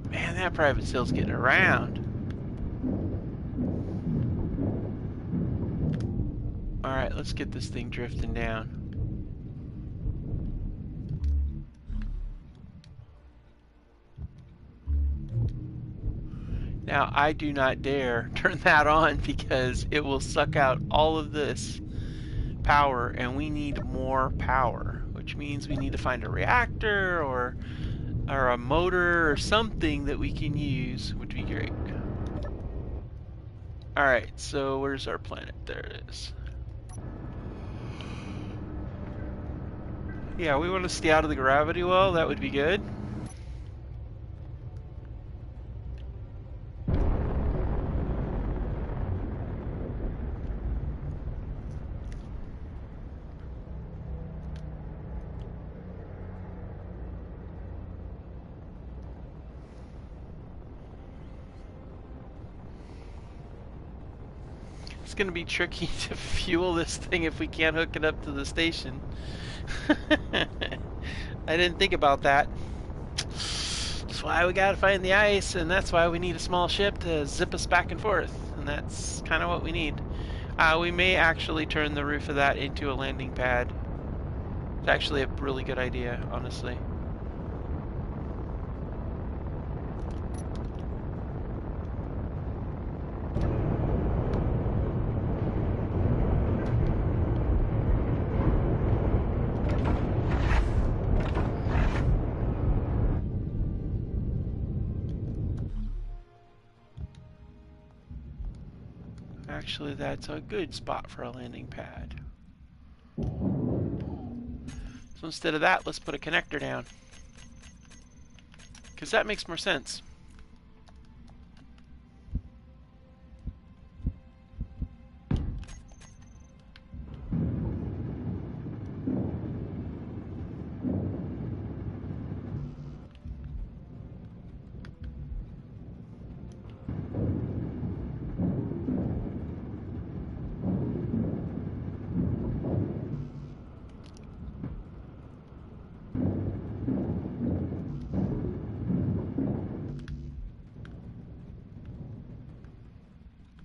Man, that private sail's getting around. Alright, let's get this thing drifting down. Now, I do not dare turn that on because it will suck out all of this power, and we need more power, which means we need to find a reactor or a motor or something that we can use. Would be great. Alright, so where's our planet? There it is. Yeah, we want to stay out of the gravity well. That would be good. It's going to be tricky to fuel this thing if we can't hook it up to the station. I didn't think about that. That's why we gotta find the ice, and that's why we need a small ship to zip us back and forth. And that's kind of what we need. We may actually turn the roof of that into a landing pad. It's actually a really good idea, honestly. Actually, that's a good spot for a landing pad. So instead of that, let's put a connector down. Because that makes more sense.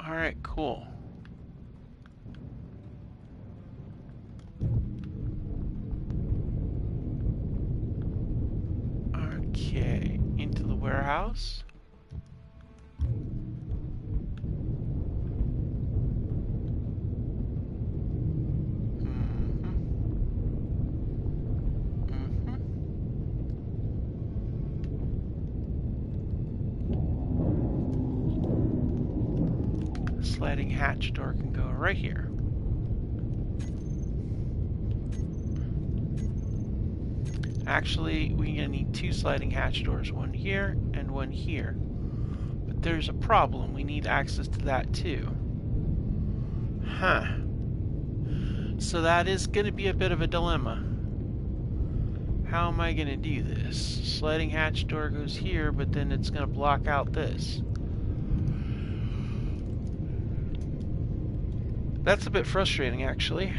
Alright, cool. Okay, into the warehouse. Sliding hatch door can go right here. Actually, we're gonna need two sliding hatch doors, one here and one here. But there's a problem. We need access to that too. Huh. So that is gonna be a bit of a dilemma. How am I gonna do this? Sliding hatch door goes here, but then it's gonna block out this. That's a bit frustrating, actually.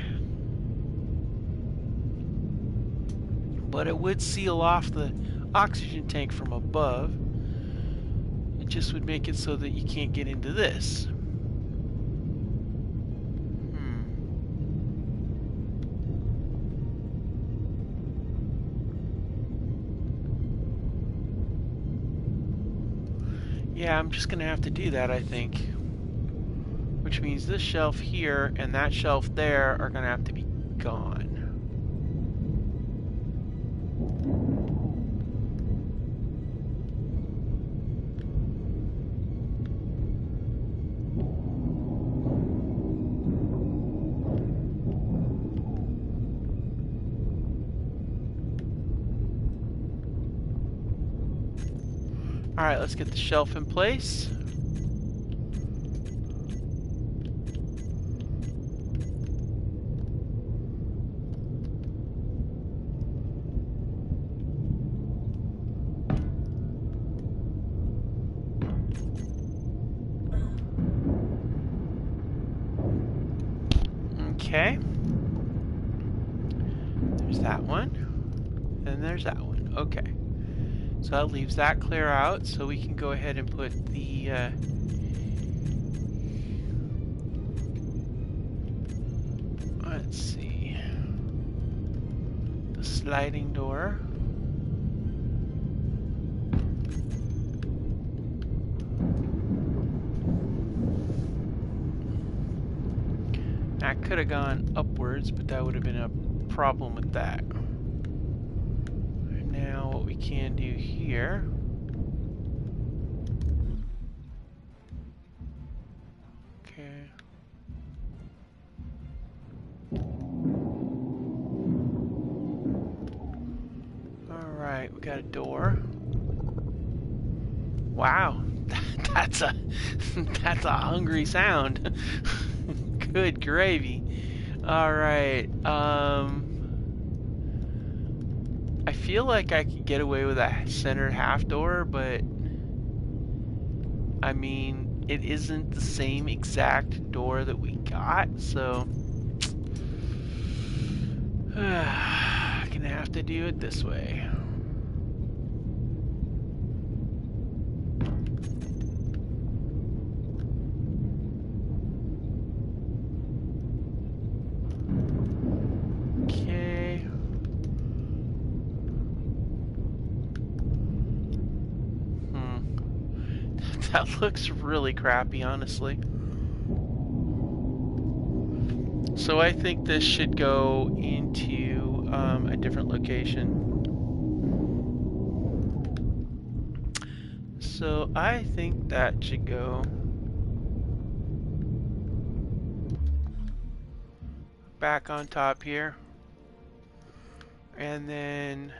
But it would seal off the oxygen tank from above. It just would make it so that you can't get into this. Yeah, I'm just gonna have to do that, I think. Which means this shelf here and that shelf there are gonna have to be gone. Alright, let's get the shelf in place. Okay. There's that one. And there's that one. Okay. So that leaves that clear out, so we can go ahead and put the let's see, the sliding door. That could have gone upwards, but that would have been a problem with that. And now what we can do here. Okay. Alright, we got a door. Wow, that's a that's a hungry sound. Good gravy. All right. I feel like I could get away with a centered half door, but I mean, it isn't the same exact door that we got, so gonna have to do it this way. That looks really crappy, honestly. So I think this should go into a different location. So I think that should go back on top here. And then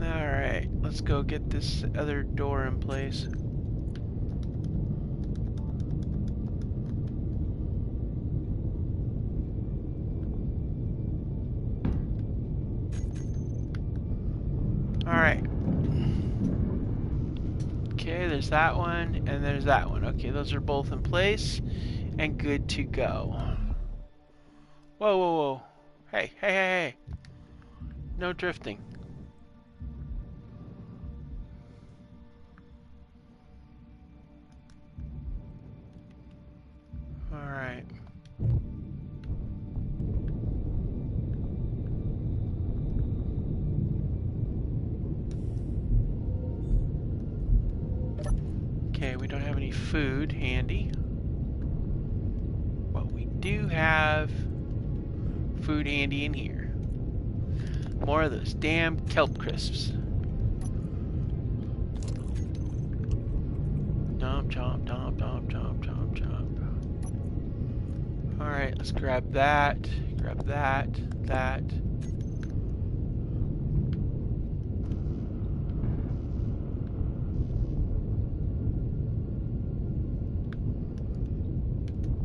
alright, let's go get this other door in place. Alright. Okay, there's that one, and there's that one. Okay, those are both in place and good to go. Whoa, whoa, whoa. Hey, hey, hey, hey. No drifting. Alright. Okay, we don't have any food handy. But we do have food handy in here. More of those damn kelp crisps. Chomp, chomp, chomp, chomp, chomp, chomp, chomp. Alright, let's grab that, that.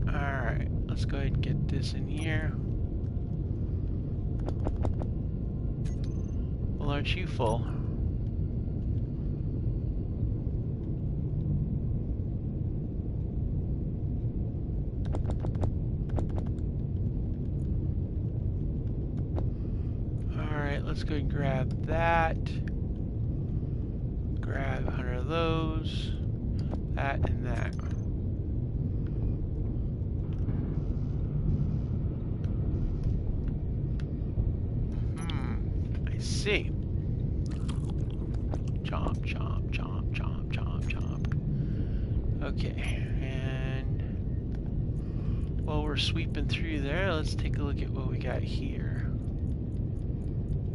Alright, let's go ahead and get this in here. Well, aren't you full? Alright, let's go and grab that. Grab 100 of those. That and that. I see. Chomp, chomp, chomp, chomp, chomp, chomp. Okay, and while we're sweeping through there, let's take a look at what we got here.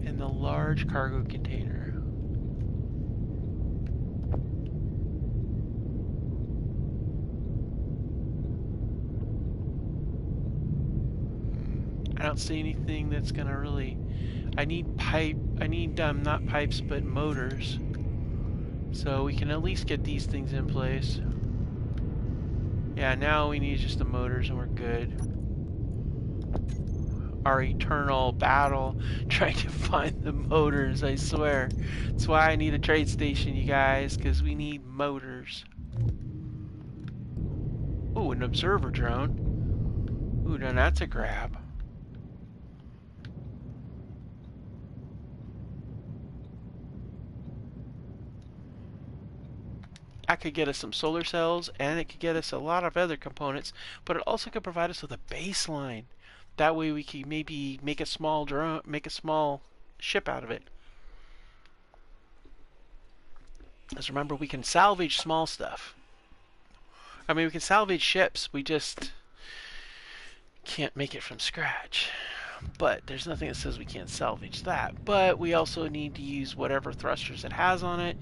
In the large cargo container. I don't see anything that's gonna really... I need not pipes, but motors. So we can at least get these things in place. Yeah, now we need just the motors and we're good. Our eternal battle trying to find the motors, I swear. That's why I need a trade station, you guys, because we need motors. Ooh, an observer drone. Ooh, now that's a grab. That could get us some solar cells, and it could get us a lot of other components, but it also could provide us with a baseline. That way we can maybe make a small drone, make a small ship out of it. Because remember, we can salvage small stuff. I mean, we can salvage ships. We just can't make it from scratch. But there's nothing that says we can't salvage that. But we also need to use whatever thrusters it has on it,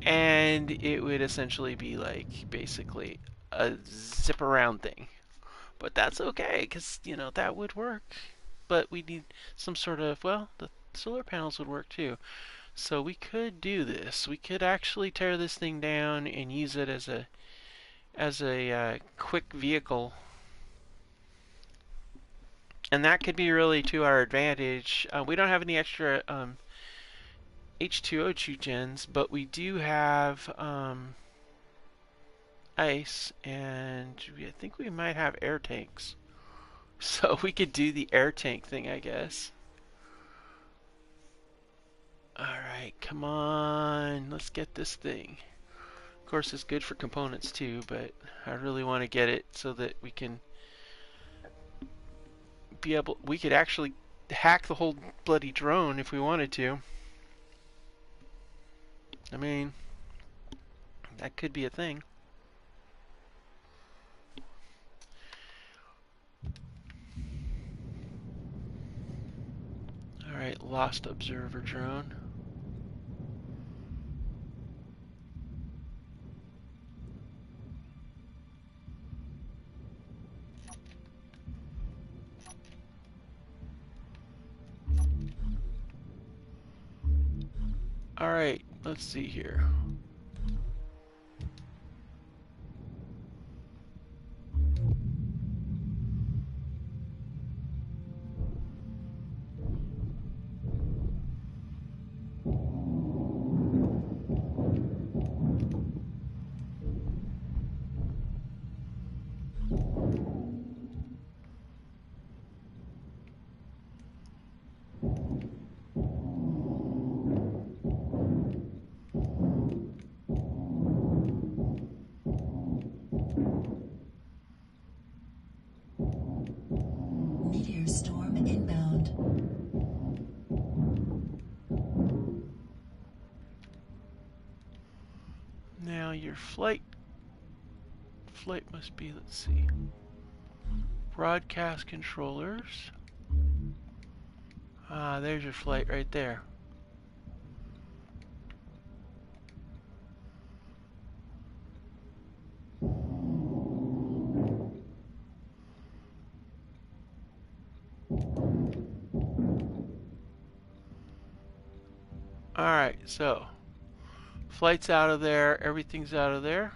and it would essentially be like basically a zip around thing. But that's okay, because that would work. But we need some sort of, well, the solar panels would work too. So we could do this. We could actually tear this thing down and use it as a quick vehicle, and that could be really to our advantage. We don't have any extra H2O2 gens, but we do have ice, and I think we might have air tanks. So we could do the air tank thing, I guess. Alright, come on. Let's get this thing. Of course, it's good for components too, but I really want to get it so that we can we could actually hack the whole bloody drone if we wanted to. I mean, that could be a thing. Alright, lost observer drone. Alright, let's see here. Meteor storm inbound. Now your flight must be, let's see, broadcast controllers. Ah, there's your flight right there. Alright, so flight's out of there, everything's out of there.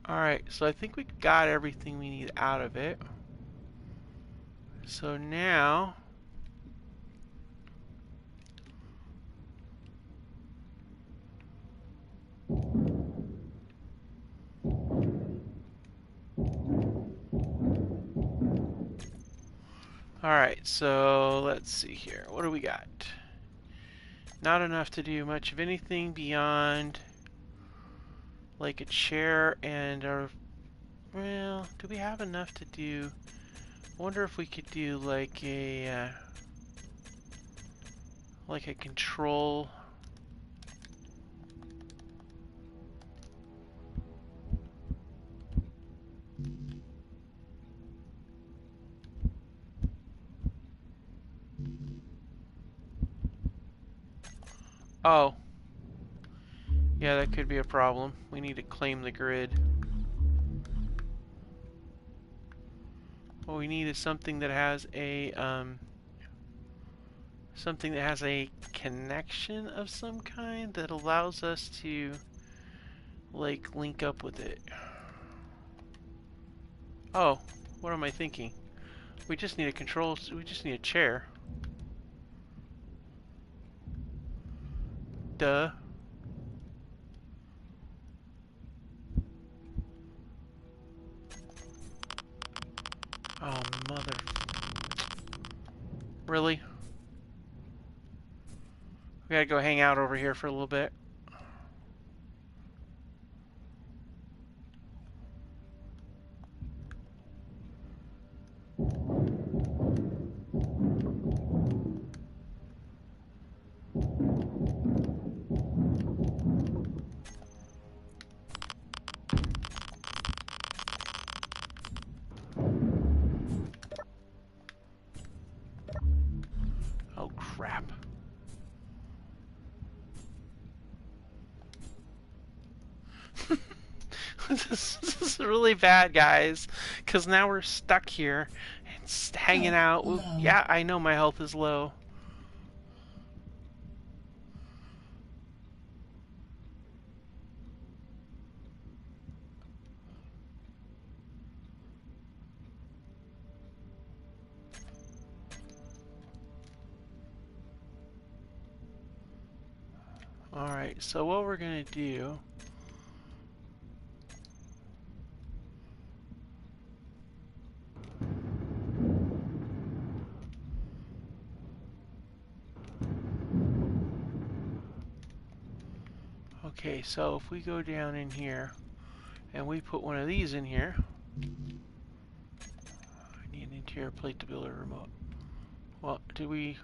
Alright, so I think we got everything we need out of it. So now alright, so let's see here. What do we got? Not enough to do much of anything beyond like a chair and a... Well, do we have enough to do... I wonder if we could do like a control... Oh. Yeah, that could be a problem. We need to claim the grid. What we need is something that has a connection of some kind that allows us to like link up with it. Oh, what am I thinking? We just need a control, we just need a chair. Duh. Oh, mother. Really? We gotta go hang out over here for a little bit. Oh, crap. This is really bad, guys, because now we're stuck here and hanging Health out. low. Yeah, I know my health is low. Alright, so what we're going to do... Okay, so if we go down in here and we put one of these in here... I need an interior plate to build a remote. Well, do we...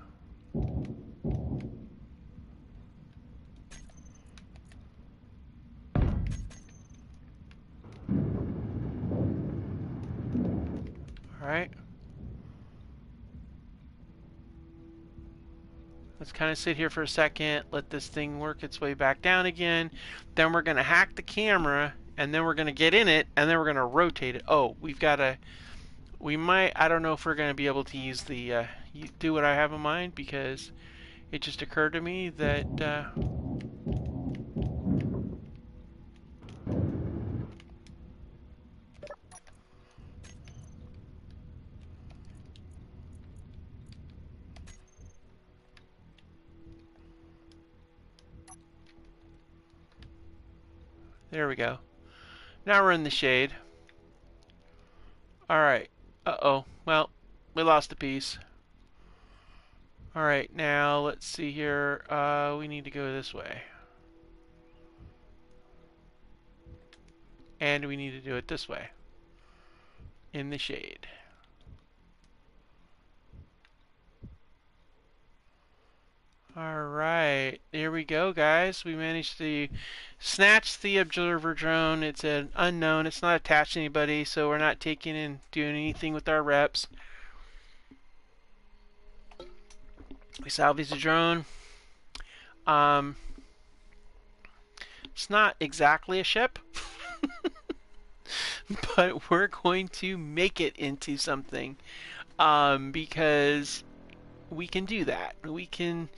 Alright. Let's kind of sit here for a second, let this thing work its way back down again. Then we're going to hack the camera, and then we're going to get in it, and then we're going to rotate it. Oh, we've got to... We might... I don't know if we're going to be able to use the... do what I have in mind, because it just occurred to me that... there we go. Now we're in the shade. Alright. Uh-oh. Well, we lost a piece. Alright, now let's see here. We need to go this way. And we need to do it this way. In the shade. Alright, there we go, guys. We managed to snatch the observer drone. It's an unknown. It's not attached to anybody, so we're not taking and doing anything with our reps. We salvaged the drone. It's not exactly a ship, but we're going to make it into something because we can do that. We can.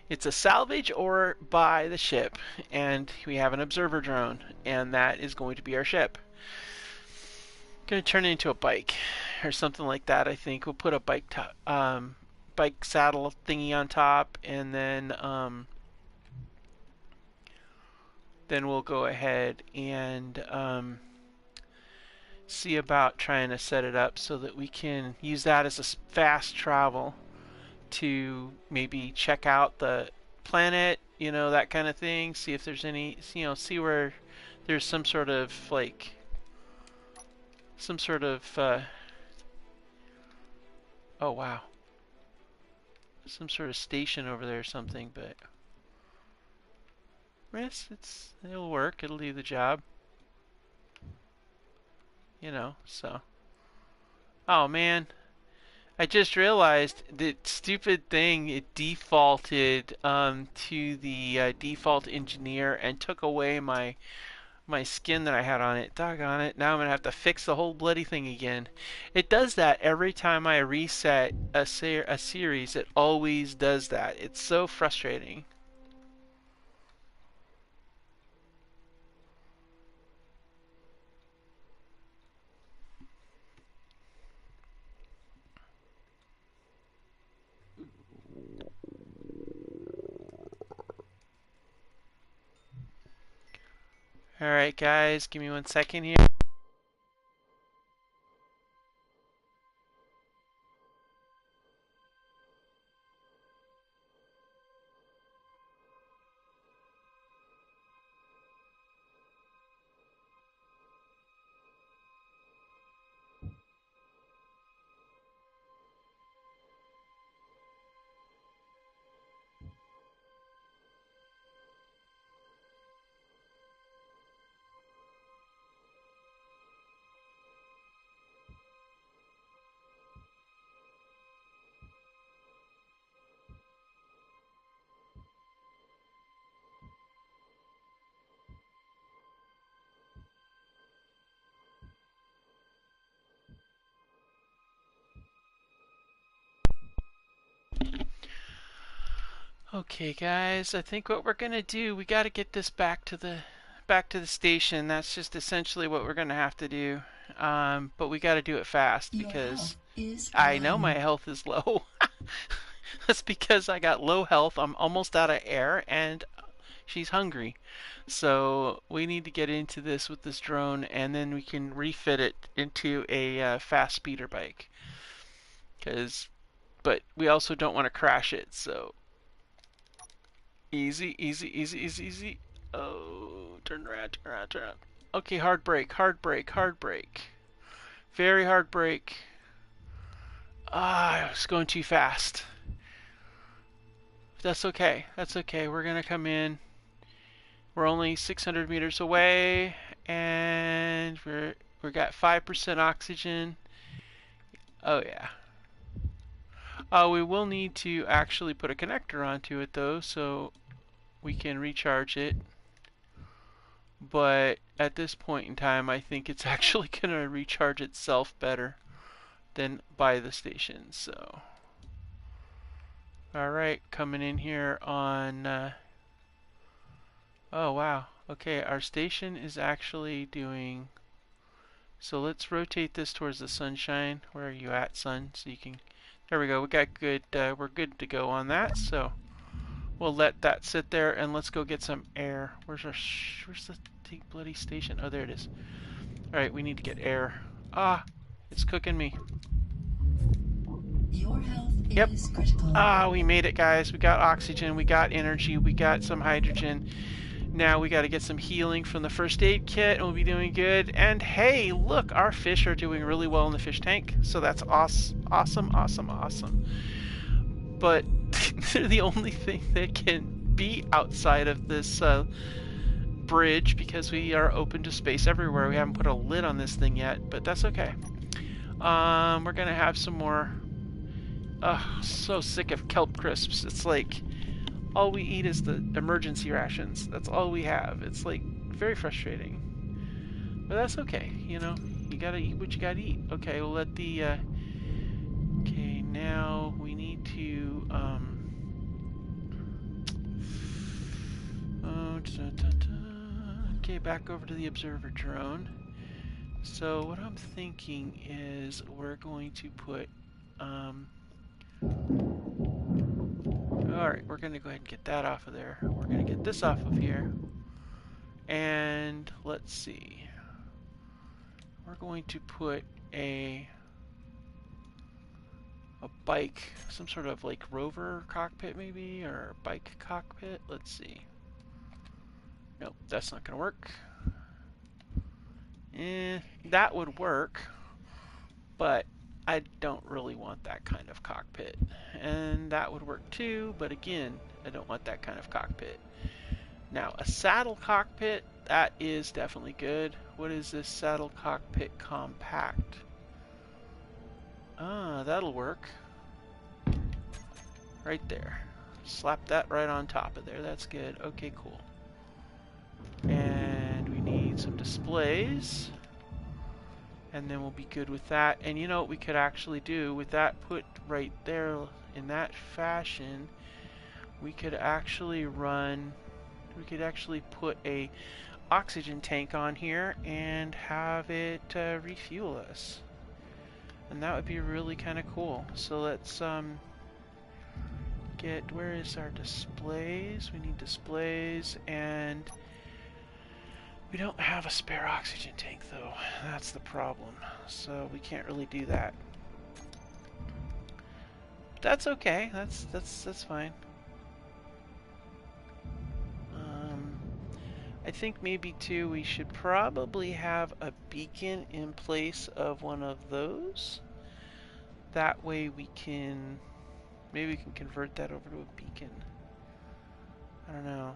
It's a salvage or buy the ship, and we have an observer drone, and that is going to be our ship. Going to turn it into a bike or something like that. I think we'll put a bike saddle thingy on top, and then we'll go ahead and see about trying to set it up so that we can use that as a fast travel to maybe check out the planet, that kind of thing. See if there's any, see where there's some sort of oh wow, some sort of station over there or something. But yes, it'll work. It'll do the job. So. Oh man. I just realized that stupid thing, it defaulted to the default engineer and took away my skin that I had on it. Doggone it. Now I'm going to have to fix the whole bloody thing again. It does that every time I reset a series. It always does that. It's so frustrating. Alright guys, give me 1 second here. Okay, guys, I think what we're gonna do, we gotta get this back to the station. That's just essentially what we're gonna have to do. But we gotta do it fast Your health because is I know my low. health is low. That's because I got low health. I'm almost out of air, and she's hungry. So we need to get into this with this drone, and then we can refit it into a fast speeder bike. But we also don't want to crash it. So easy, easy, easy, easy, easy. Oh, turn around, turn around, turn around. Okay, hard brake, hard brake, hard brake. Very hard brake. Ah, I was going too fast. That's okay. That's okay. We're gonna come in. We're only 600 meters away, and we got 5% oxygen. Oh yeah. We will need to actually put a connector onto it though, so we can recharge it. But at this point in time, I think it's actually gonna recharge itself better than by the station. So, all right, coming in here on. Oh wow. Okay, our station is actually doing. So let's rotate this towards the sunshine. Where are you at, sun? So you can. There we go. We got good. We're good to go on that. So we'll let that sit there, and let's go get some air. Where's the bloody station? Oh, there it is. All right, we need to get air. Ah, it's cooking me. Your health Yep. is critical. Ah, we made it, guys. We got oxygen. We got energy. We got some hydrogen. Now we got to get some healing from the first aid kit, and we'll be doing good. And hey, look, our fish are doing really well in the fish tank. So that's awesome, awesome, awesome, awesome. But they're the only thing that can be outside of this bridge because we are open to space everywhere. We haven't put a lid on this thing yet, but that's okay. We're gonna have some more. Ugh, so sick of kelp crisps. It's like all we eat is the emergency rations. That's all we have. It's like very frustrating. But that's okay, you know. You gotta eat what you gotta eat. Okay, we'll let the okay, now we need to okay, back over to the observer drone. So what I'm thinking is we're going to put alright, we're going to go ahead and get that off of there. We're going to get this off of here. And let's see. We're going to put a bike, some sort of like rover cockpit maybe, or a bike cockpit. Let's see. Nope, that's not going to work. That would work, but I don't really want that kind of cockpit. And that would work too, but again, I don't want that kind of cockpit. Now, a saddle cockpit, that is definitely good. What is this saddle cockpit compact? Ah, that'll work. Right there. Slap that right on top of there. That's good. Okay, cool. And we need some displays. And then we'll be good with that. And you know what we could actually do with that put right there in that fashion, we could actually put a oxygen tank on here and have it refuel us. And that would be really kind of cool. So let's where is our displays? We need displays, and we don't have a spare oxygen tank though. That's the problem. So we can't really do that. That's okay. That's fine. I think maybe too we should probably have a beacon in place of one of those. That way we can maybe we can convert that over to a beacon. I don't know.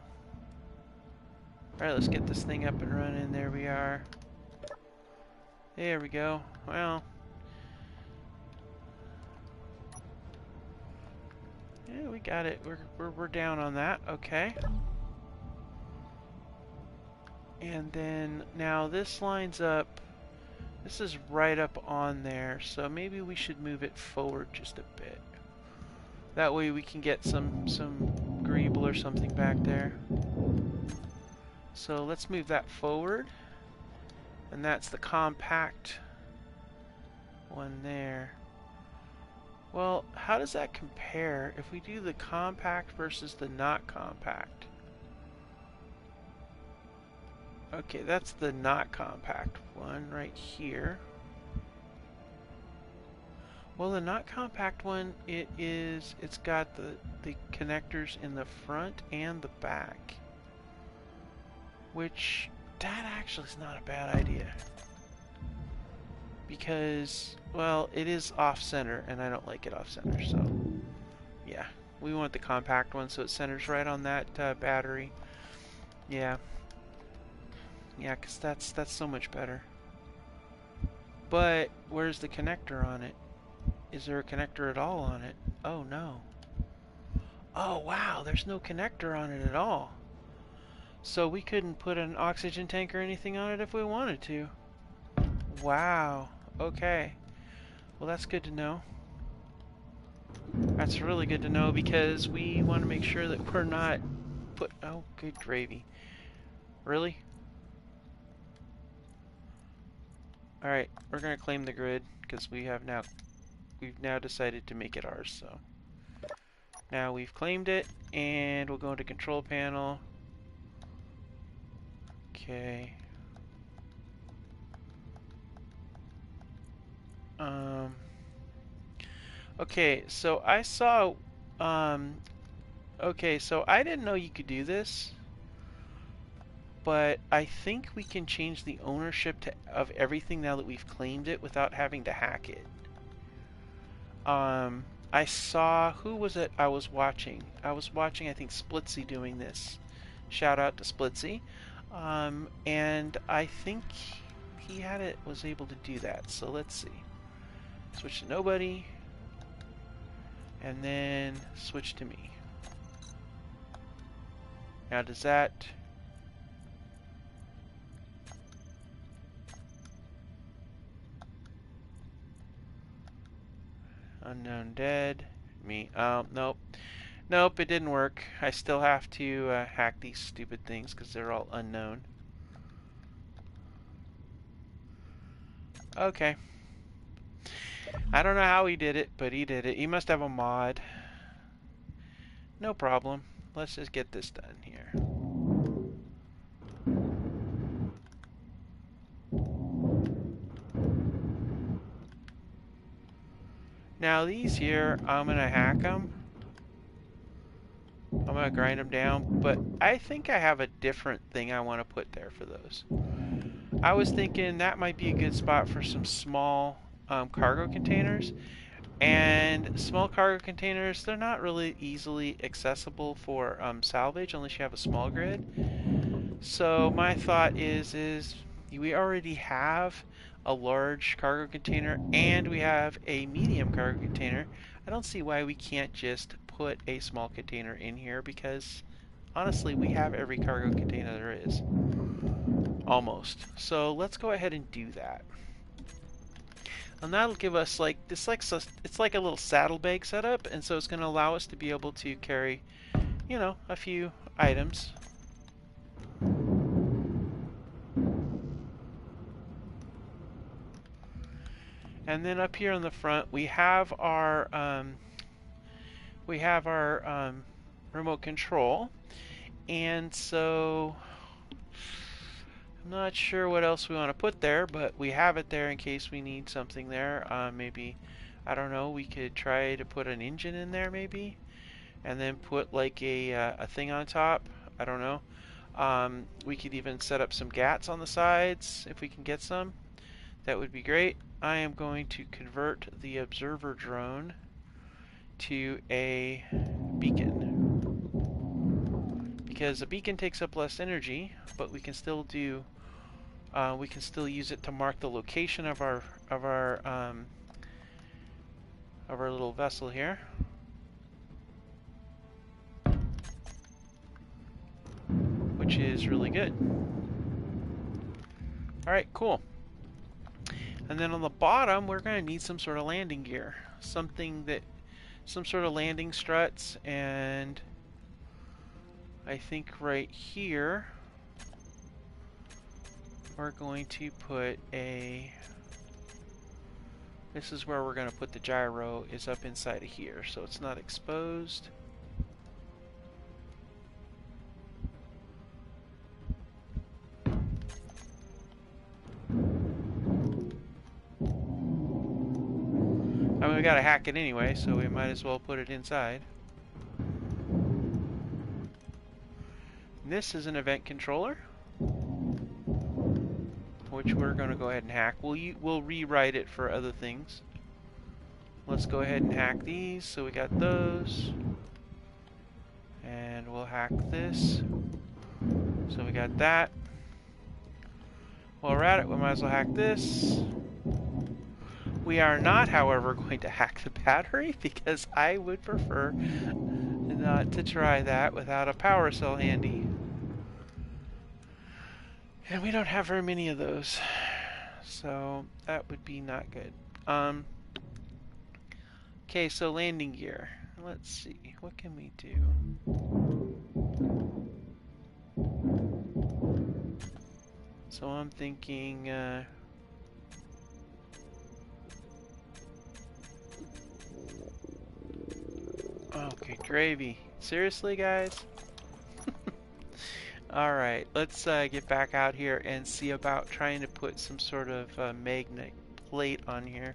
Alright, let's get this thing up and running. There we are. There we go. Well, yeah, we got it. We're down on that. Okay. And then now this lines up. This is right up on there, so maybe we should move it forward just a bit. That way we can get some greeble or something back there. So let's move that forward. And that's the compact one there. Well, how does that compare if we do the compact versus the not compact? Okay, that's the not compact one right here. Well, the not compact one, it's got the connectors in the front and the back. Which, that actually is not a bad idea. Because, well, it is off-center, and I don't like it off-center, so yeah. We want the compact one so it centers right on that battery. Yeah. Yeah, because that's so much better. But, where's the connector on it? Is there a connector at all on it? Oh, no. Oh, wow, there's no connector on it at all. So we couldn't put an oxygen tank or anything on it if we wanted to. Wow. Okay. Well, that's good to know. That's really good to know because we want to make sure that we're not oh, good gravy. Really? Alright, we're going to claim the grid because we've now decided to make it ours, so. Now we've claimed it, and we'll go into control panel. Okay. Okay, so I saw, okay, so I didn't know you could do this, but I think we can change the ownership of everything now that we've claimed it without having to hack it. I saw, who was it I was watching? I was watching, I think, Splitsy doing this. Shout out to Splitsy. And I think he was able to do that. So let's see. Switch to nobody. And then switch to me. Now does that... Unknown dead. Me. Oh, nope. Nope, it didn't work. I still have to hack these stupid things because they're all unknown. Okay. I don't know how he did it, but he did it. He must have a mod. No problem. Let's just get this done here. Now these here, I'm going to hack them. I'm going to grind them down, but I think I have a different thing I want to put there for those. I was thinking that might be a good spot for some small cargo containers. And small cargo containers, they're not really easily accessible for salvage unless you have a small grid. So my thought is we already have a large cargo container and we have a medium cargo container. I don't see why we can't just put a small container in here because honestly we have every cargo container there is. Almost. So let's go ahead and do that. And that'll give us like this, it's like a little saddlebag setup, and so it's going to allow us to be able to carry, you know, a few items. And then up here on the front, we have our remote control, and so I'm not sure what else we want to put there, but we have it there in case we need something there. Maybe, I don't know, we could try to put an engine in there maybe, and then put like a thing on top. I don't know. We could even set up some GATs on the sides if we can get some. That would be great. I am going to convert the observer drone to a beacon. Because a beacon takes up less energy, but we can still do we can still use it to mark the location of our little vessel here. Which is really good. Alright, cool. And then on the bottom, we're going to need some sort of landing gear. Some sort of landing struts and I think right here we're going to put a... This is where we're going to put the gyro, is up inside of here, so it's not exposed. I mean, we gotta hack it anyway, so we might as well put it inside. This is an event controller, which we're going to go ahead and hack. We'll rewrite it for other things. Let's go ahead and hack these. So we got those. And we'll hack this. So we got that. While we're at it, we might as well hack this. We are not, however, going to hack the battery because I would prefer not to try that without a power cell handy. And we don't have very many of those, so that would be not good. Okay, so landing gear. Let's see, what can we do? So I'm thinking, okay, gravy. Seriously, guys? Alright, let's get back out here and see about trying to put some sort of magnet plate on here.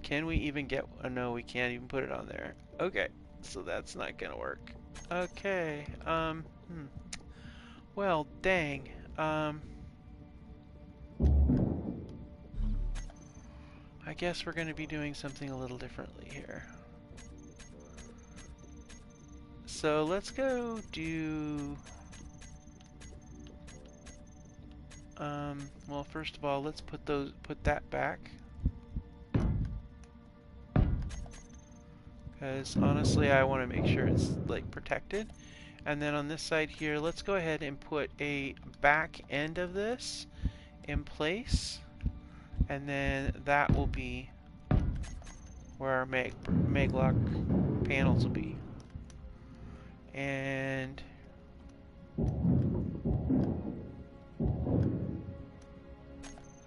Can we even get... Oh, no, we can't even put it on there. Okay, so that's not gonna work. Okay, well, dang. I guess we're gonna be doing something a little differently here. So let's go do... well, first of all, let's put that back. Because honestly, I want to make sure it's like protected. And then on this side here, let's go ahead and put a back end of this in place. And then that will be where our maglock panels will be. And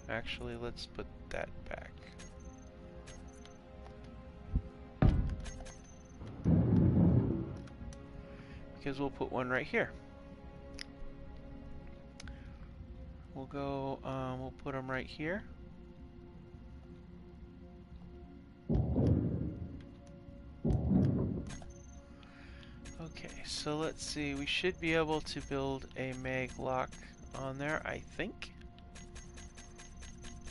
actually, let's put that back. Because we'll put one right here. We'll go, we'll put them right here. Okay, so let's see. We should be able to build a mag lock on there, I think.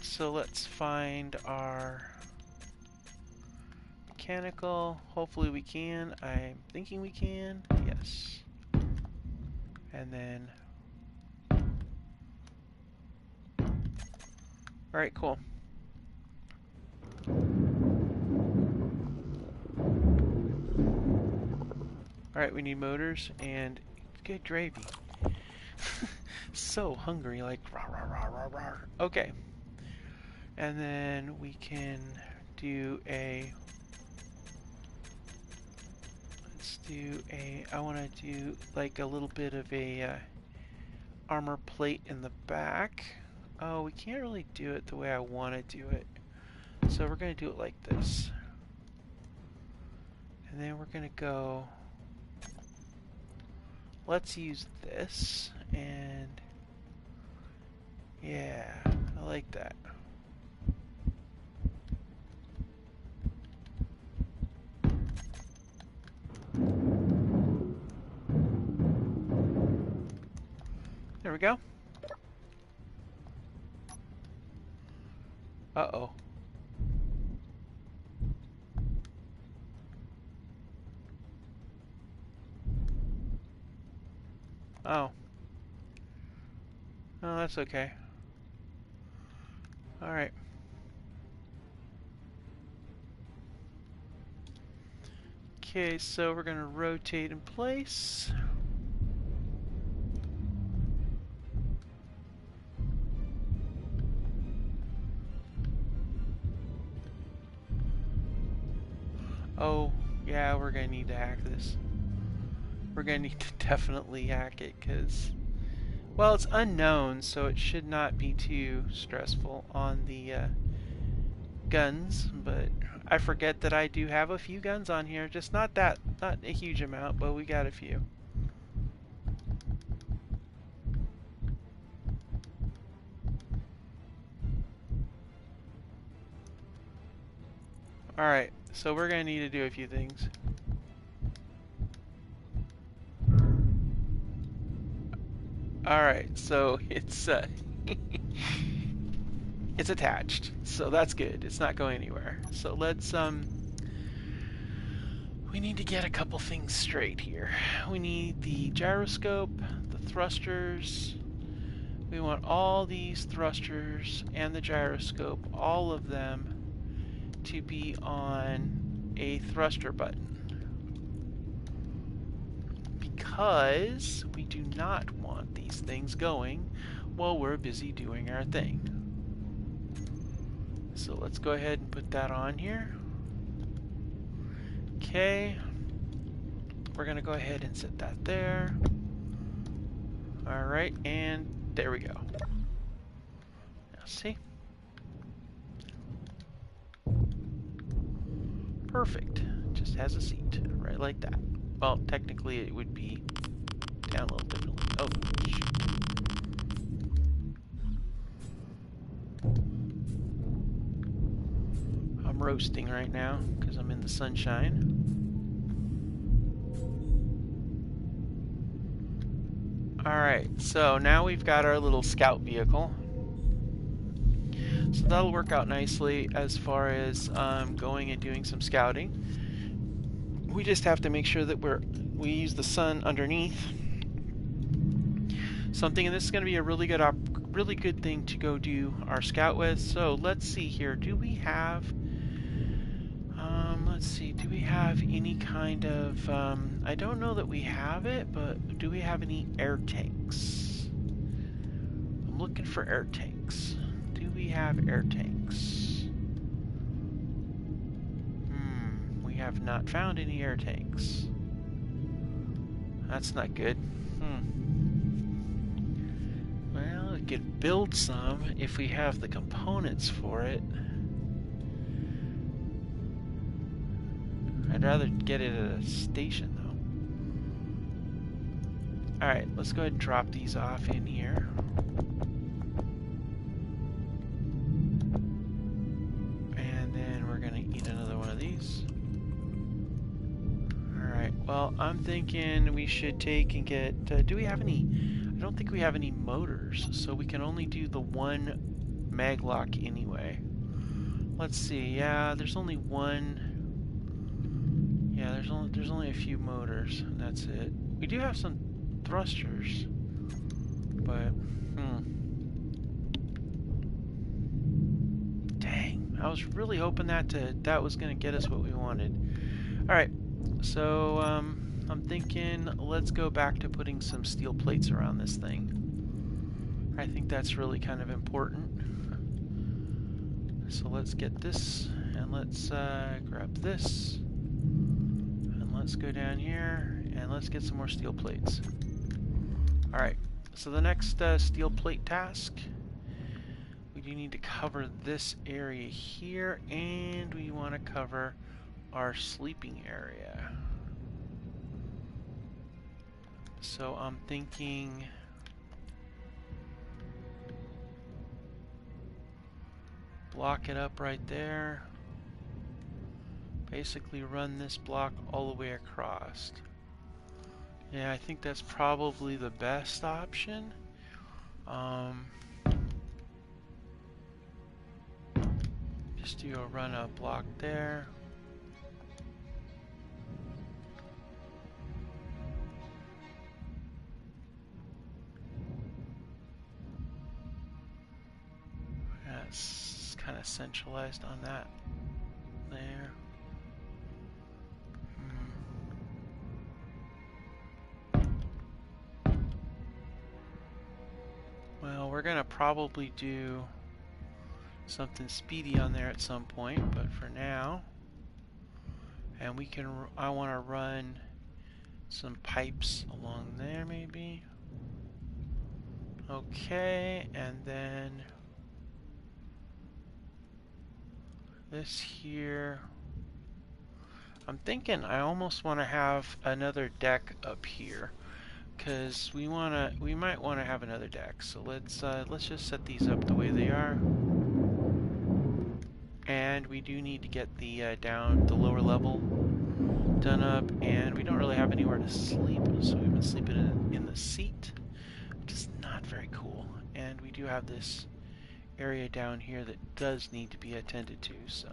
So let's find our mechanical. Hopefully we can. I'm thinking we can. Yes. And then... Alright, cool. Alright, we need motors and good gravy. So hungry, like rah rah rah rah rah. Okay. And then we can do a... Let's do a... I want to do like a little bit of a armor plate in the back. Oh, we can't really do it the way I want to do it. So we're going to do it like this. And then we're going to go... Let's use this, and yeah, I like that. There we go. Uh-oh. Oh. Oh, that's okay. Alright. Okay, so we're going to rotate in place. Oh, yeah, we're going to need to hack this. we're going to need to definitely hack it because, well, it's unknown, so it should not be too stressful on the guns, but I forget that I do have a few guns on here. Just not a huge amount, but we got a few. Alright, so we're going to need to do a few things. Alright, so it's it's attached, so that's good. It's not going anywhere. So let's we need to get a couple things straight here. We need the gyroscope, the thrusters. We want all these thrusters and the gyroscope, all of them, to be on a thruster button. Because we do not want these things going while we're busy doing our thing. So let's go ahead and put that on here. Okay. We're going to go ahead and set that there. Alright, and there we go. Now see? Perfect. Just has a seat, right like that. Well, technically it would be down a little differently. Oh, shoot. I'm roasting right now because I'm in the sunshine. Alright, so now we've got our little scout vehicle. So that'll work out nicely as far as going and doing some scouting. We just have to make sure that we use the sun underneath. Something, and this is going to be a really good thing to go do our scout with. So let's see here. Do we have let's see, do we have any kind of I don't know that we have it, but do we have any air tanks? I'm looking for air tanks. Do we have air tanks? We have not found any air tanks. That's not good. Well, we could build some if we have the components for it. I'd rather get it at a station, though. Alright, let's go ahead and drop these off in here. And then we're going to eat another one of these. Alright, well, I'm thinking we should take and get... do we have any... I don't think we have any motors, so we can only do the one maglock anyway. Let's see, yeah, there's only one... Yeah, there's only a few motors. That's it. We do have some thrusters, but dang, I was really hoping that was gonna get us what we wanted. All right, so I'm thinking let's go back to putting some steel plates around this thing. I think that's really kind of important. So let's get this, and let's grab this. Let's go down here and let's get some more steel plates. Alright, so the next steel plate task, we do need to cover this area here, and we want to cover our sleeping area. So I'm thinking block it up right there. Basically run this block all the way across. Yeah, I think that's probably the best option. Just do a run up block there. Yeah, it's kind of centralized on that there. Well, we're gonna probably do something speedy on there at some point, but for now, and I want to run some pipes along there maybe. Okay, and then this here. I'm thinking I almost want to have another deck up here, because we might want to have another deck. So let's just set these up the way they are. And we do need to get the the lower level done up, and we don't really have anywhere to sleep, so we've been sleeping in the seat, which is not very cool. And we do have this area down here that does need to be attended to, so.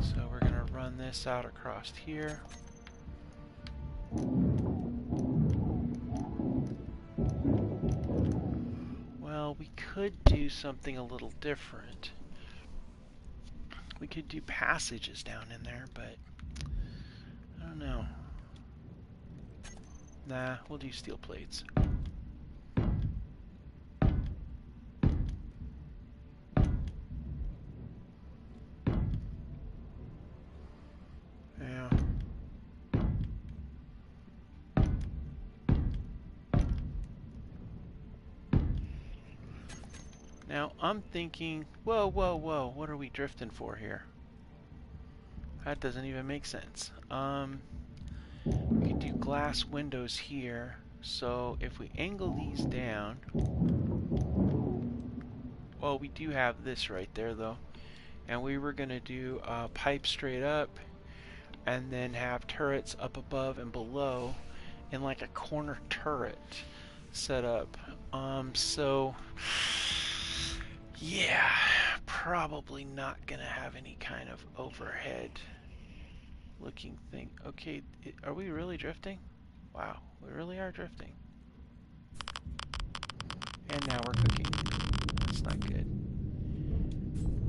So we're gonna run this out across here. Well, we could do something a little different. We could do passages down in there, but I don't know. Nah, we'll do steel plates. Yeah. Now, I'm thinking, whoa, what are we drifting for here? That doesn't even make sense. We could do glass windows here. So if we angle these down, well, we do have this right there though. And we were gonna do pipe straight up and then have turrets up above and below in like a corner turret set up. So yeah, probably not gonna have any kind of overhead looking thing. Okay, are we really drifting? Wow, we really are drifting. And now we're cooking. That's not good.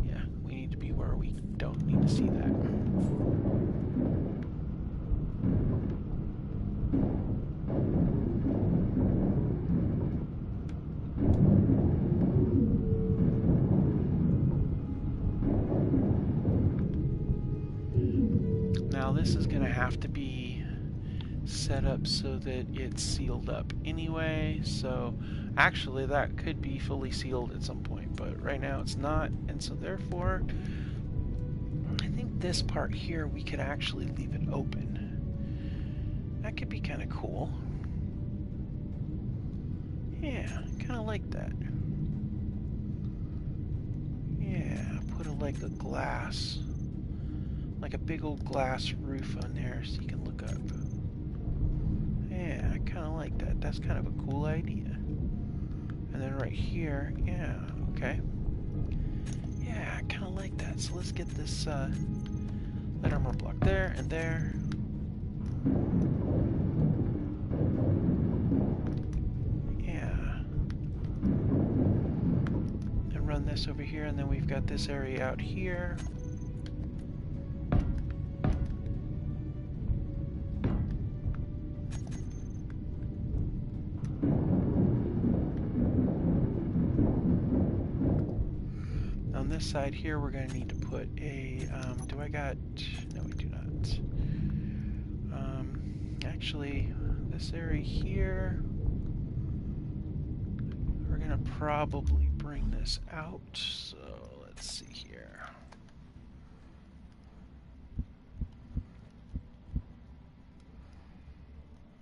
Yeah, we need to be where we don't need to see that. Now this is going to have to be set up so that it's sealed up anyway, so actually that could be fully sealed at some point, but right now it's not, and so therefore I think this part here we could actually leave it open. That could be kind of cool. Yeah, kind of like that. Yeah, put like a glass, like a big old glass roof on there so you can look up. Yeah, I kind of like that. That's kind of a cool idea. And then right here, yeah, okay. Yeah, I kind of like that. So let's get this lead armor block there and there. Yeah. And run this over here, and then we've got this area out here. On this side here, we're going to need to put a, do I got, no we do not. Actually, this area here, we're going to probably bring this out, so let's see here.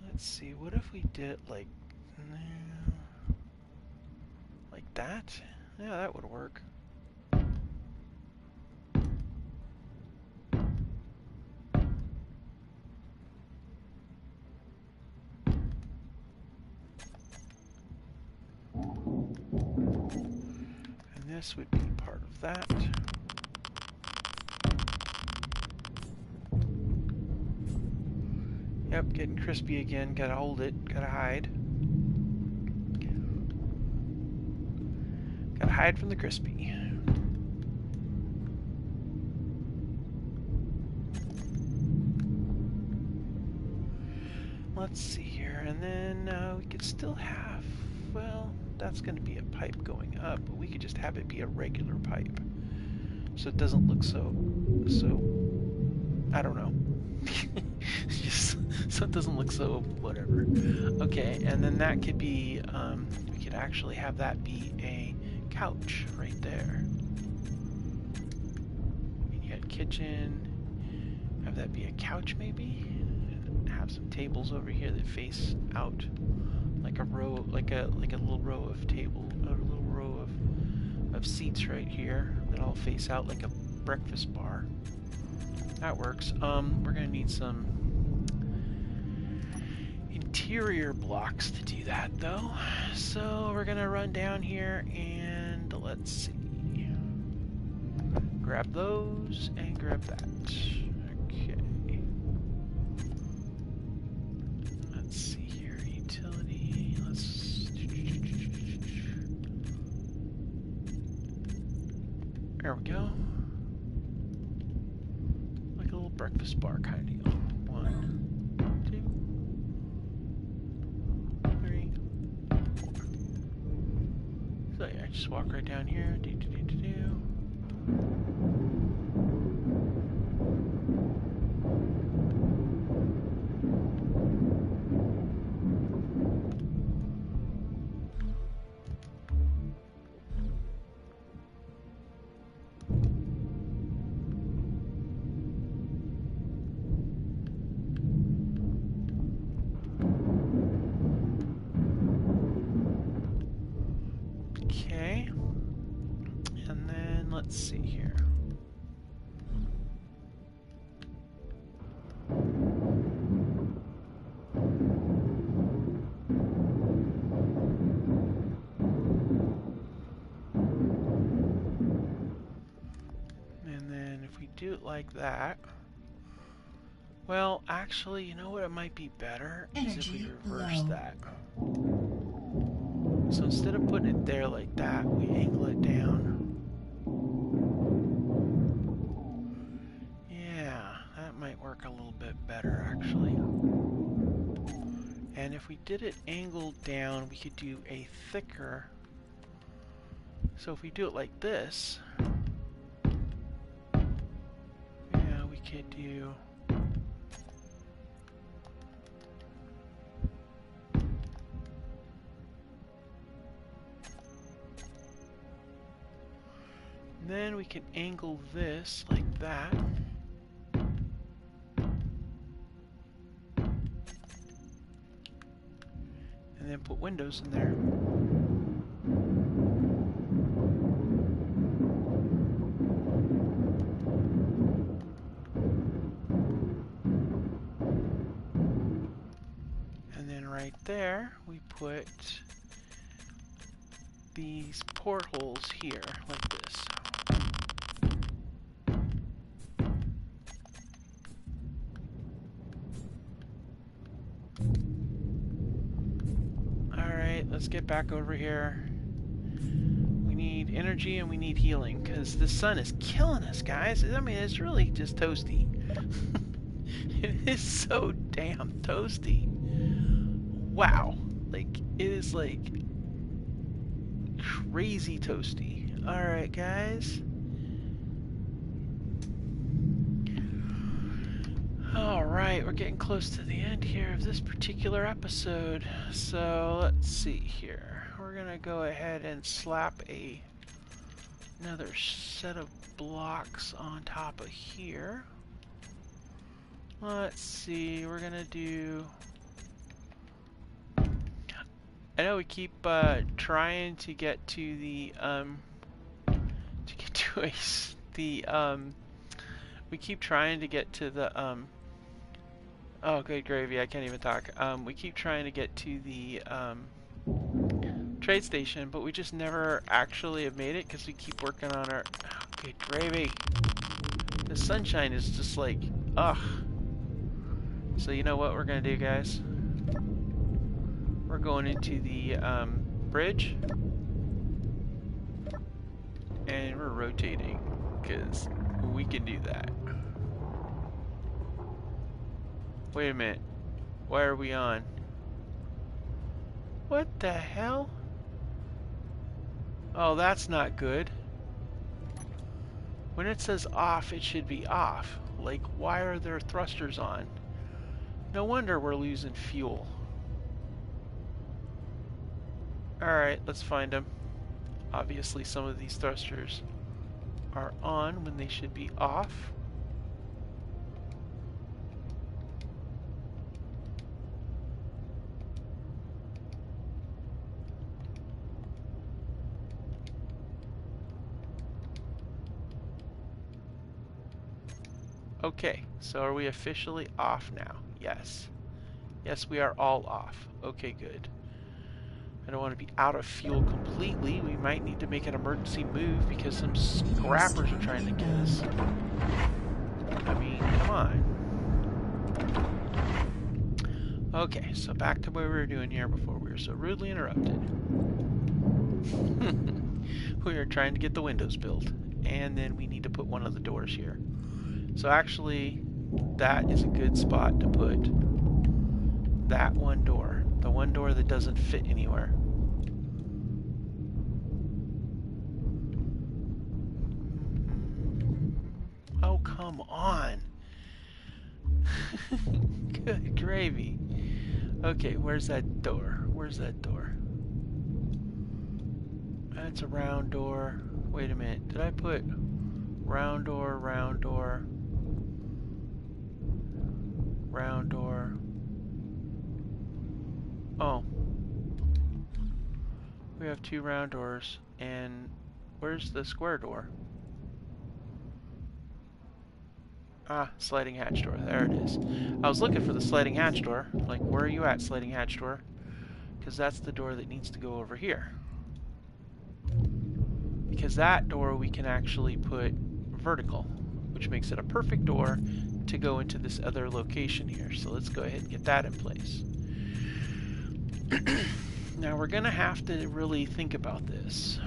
Let's see, what if we did like that? Yeah, that would work. And this would be part of that. Yep, getting crispy again. Gotta hold it. Gotta hide. Gotta hide from the crispy. Let's see here. And then we could still have, well, that's going to be a pipe going up, but we could just have it be a regular pipe. so it doesn't look so I don't know. Just so it doesn't look so whatever. Okay, and then that could be we could actually have that be a couch right there. You got kitchen. Have that be a couch maybe, and have some tables over here that face out like a row, like a little row of a little row of seats right here that all face out like a breakfast bar. That works. We're gonna need some interior blocks to do that though. So we're gonna run down here and let's see. Grab those and grab that. Okay. Let's see here. Utility. There we go. Like a little breakfast bar kind of deal. 1, 2, 3, 4. So yeah, just walk right down here. Okay. And then let's see here. And then if we do it like that, well, actually, you know what? It might be better is if we reverse that. So instead of putting it there like that, we angle it down. Yeah, that might work a little bit better, actually. And if we did it angled down, we could do a thicker. So if we do it like this, yeah, we could do. Then we can angle this like that. And then put windows in there. And then right there, we put these portholes here, like this. Alright, let's get back over here. We need energy and we need healing, because the sun is killing us, guys. I mean, it's really just toasty. It is so damn toasty. Wow. Like, it is like crazy toasty. Alright, guys. Alright, we're getting close to the end here of this particular episode. So, let's see here. We're gonna go ahead and slap another set of blocks on top of here. Let's see, we're gonna do... I know we keep trying to get to the we keep trying to get to the oh, good gravy, I can't even talk. We keep trying to get to the trade station, but we just never actually have made it because we keep working on our good gravy. The sunshine is just like ugh. So you know what we're gonna do, guys? We're going into the bridge, and we're rotating, because we can do that. Wait a minute. Why are we on? What the hell? Oh, that's not good. When it says off, it should be off. Like, why are there thrusters on? No wonder we're losing fuel. Alright, let's find them. Obviously, some of these thrusters are on when they should be off. Okay, so are we officially off now? Yes. Yes, we are all off. Okay, good. I don't want to be out of fuel completely. We might need to make an emergency move because some scrappers are trying to get us. I mean, come on. Okay, so back to what we were doing here before we were so rudely interrupted. We were trying to get the windows built, and then we need to put one of the doors here. So actually, that is a good spot to put that one door. The one door that doesn't fit anywhere. Oh, come on. Good gravy. Okay, where's that door? Where's that door? That's a round door. Wait a minute. Did I put round door, round door, round door? Oh. We have two round doors. And where's the square door? Ah, sliding hatch door. There it is. I was looking for the sliding hatch door. Like, where are you at, sliding hatch door? Because that's the door that needs to go over here. Because that door we can actually put vertical, which makes it a perfect door to go into this other location here. So let's go ahead and get that in place. Now we're going to have to really think about this.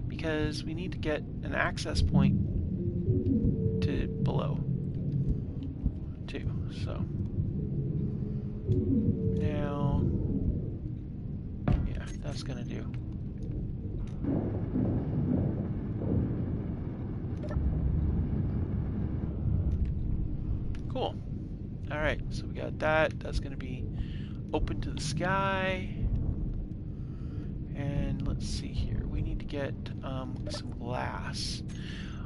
Because we need to get an access point to below too. So now, yeah, that's gonna do. Cool. All right, so we got that. That's gonna be open to the sky. And let's see here. We need to get some glass.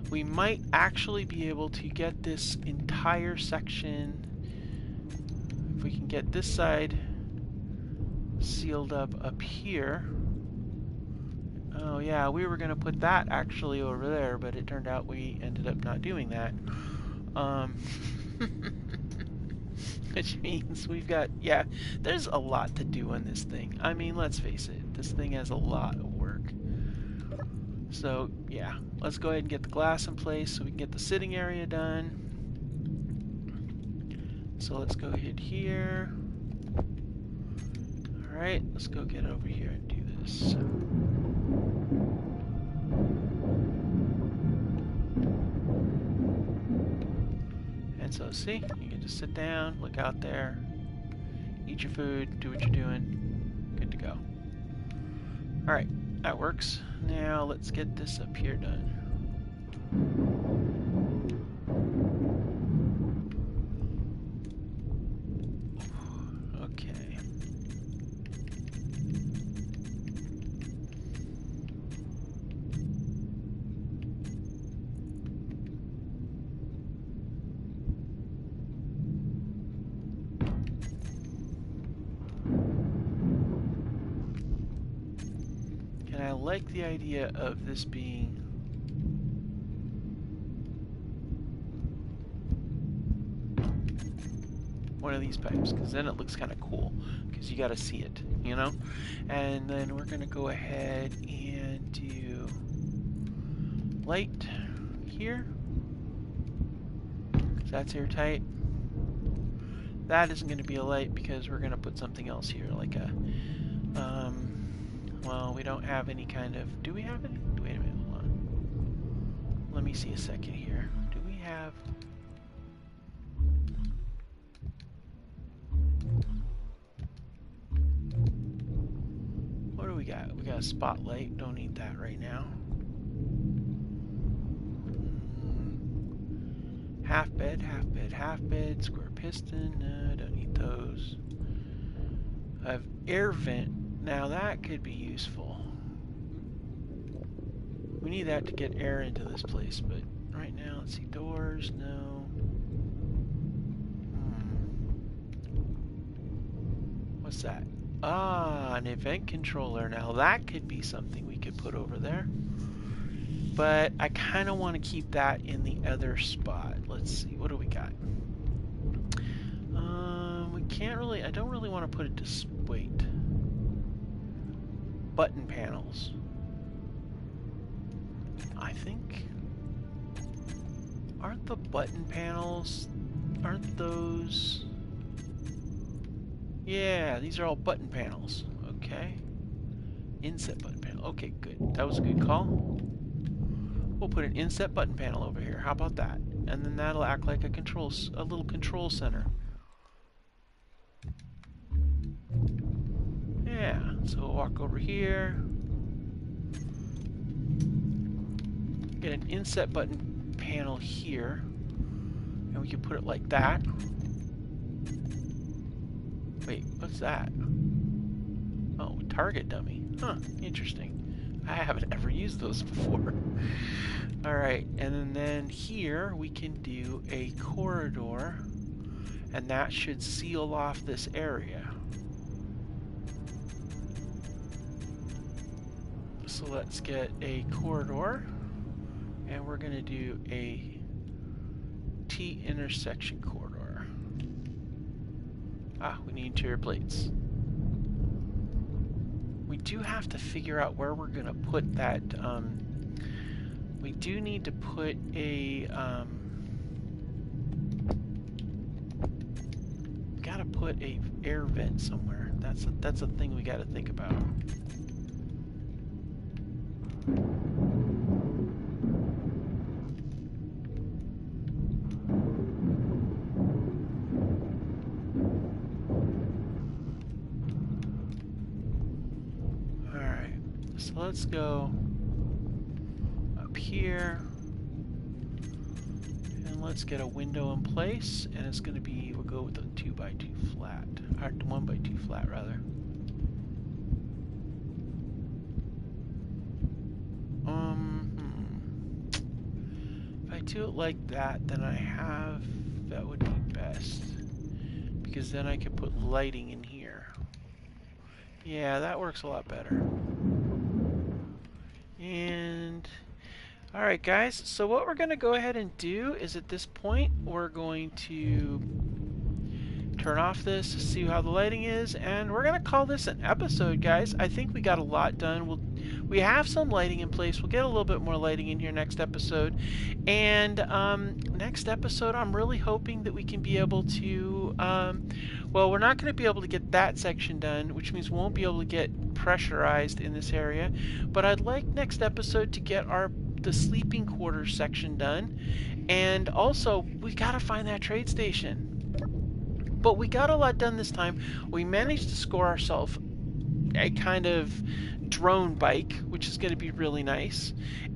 We might actually be able to get this entire section, if we can get this side sealed up here. Oh yeah, we were going to put that actually over there, but it turned out we ended up not doing that. Which means we've got, yeah, there's a lot to do on this thing. I mean, let's face it, this thing has a lot of work. So, yeah, let's go ahead and get the glass in place so we can get the sitting area done. So let's go ahead here. Alright, let's go get over here and do this. And so, see, you can just sit down, look out there, eat your food, do what you're doing. Good to go. Alright, that works. Now let's get this up here done. Okay. And I like the idea of this being one of these pipes, because then it looks kind of cool, because you got to see it, you know? And then we're going to go ahead and do light here, because that's airtight. That isn't going to be a light because we're going to put something else here, like a, well, we don't have any kind of, do we have any? Wait a minute, hold on. Let me see a second here. Do we have... What do we got? We got a spotlight. Don't need that right now. Half bed, half bed, half bed, square piston. No, I don't need those. I have air vent. Now that could be useful. We need that to get air into this place, but right now, let's see. Doors, no. What's that? Ah, an event controller. Now that could be something we could put over there. But I kind of want to keep that in the other spot. Let's see. What do we got? We can't really... I don't really want to put it to... Wait. Button panels. I think... Aren't the button panels... Aren't those... Yeah, these are all button panels. Okay. Inset button panel. Okay, good. That was a good call. We'll put an inset button panel over here. How about that? And then that'll act like a little control center. Yeah. So we'll walk over here. Get an inset button panel here. And we can put it like that. Wait, what's that? Oh, target dummy. Huh, interesting. I haven't ever used those before. Alright, and then here we can do a corridor, and that should seal off this area. So let's get a corridor, and we're going to do a T intersection corridor. Ah, we need interior plates. We do have to figure out where we're going to put that. We do need to put a... gotta put a air vent somewhere. That's a thing we gotta think about. So let's go up here, and let's get a window in place, and it's going to be, we'll go with a 2x2 flat, or 1x2 flat rather. If I do it like that, then that would be best, because then I could put lighting in here. Yeah, that works a lot better. And alright guys, so what we're going to go ahead and do is at this point we're going to turn off this, see how the lighting is, and we're going to call this an episode, guys. I think we got a lot done. We have some lighting in place. We'll get a little bit more lighting in here next episode. And next episode, I'm really hoping that we can be able to... well, we're not going to be able to get that section done, which means we won't be able to get pressurized in this area. But I'd like next episode to get the sleeping quarters section done. And also, we've got to find that trade station. But we got a lot done this time. We managed to score ourselves a kind of drone bike, which is going to be really nice.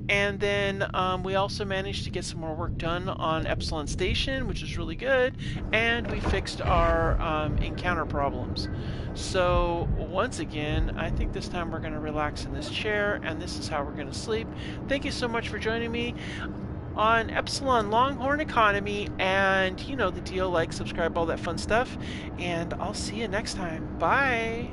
And then we also managed to get some more work done on Epsilon Station, which is really good. And we fixed our encounter problems. So once again, I think this time we're going to relax in this chair, and this is how we're going to sleep. Thank you so much for joining me on Epsilon Longhorn Economy, and you know the deal, like, subscribe, all that fun stuff, and I'll see you next time. Bye!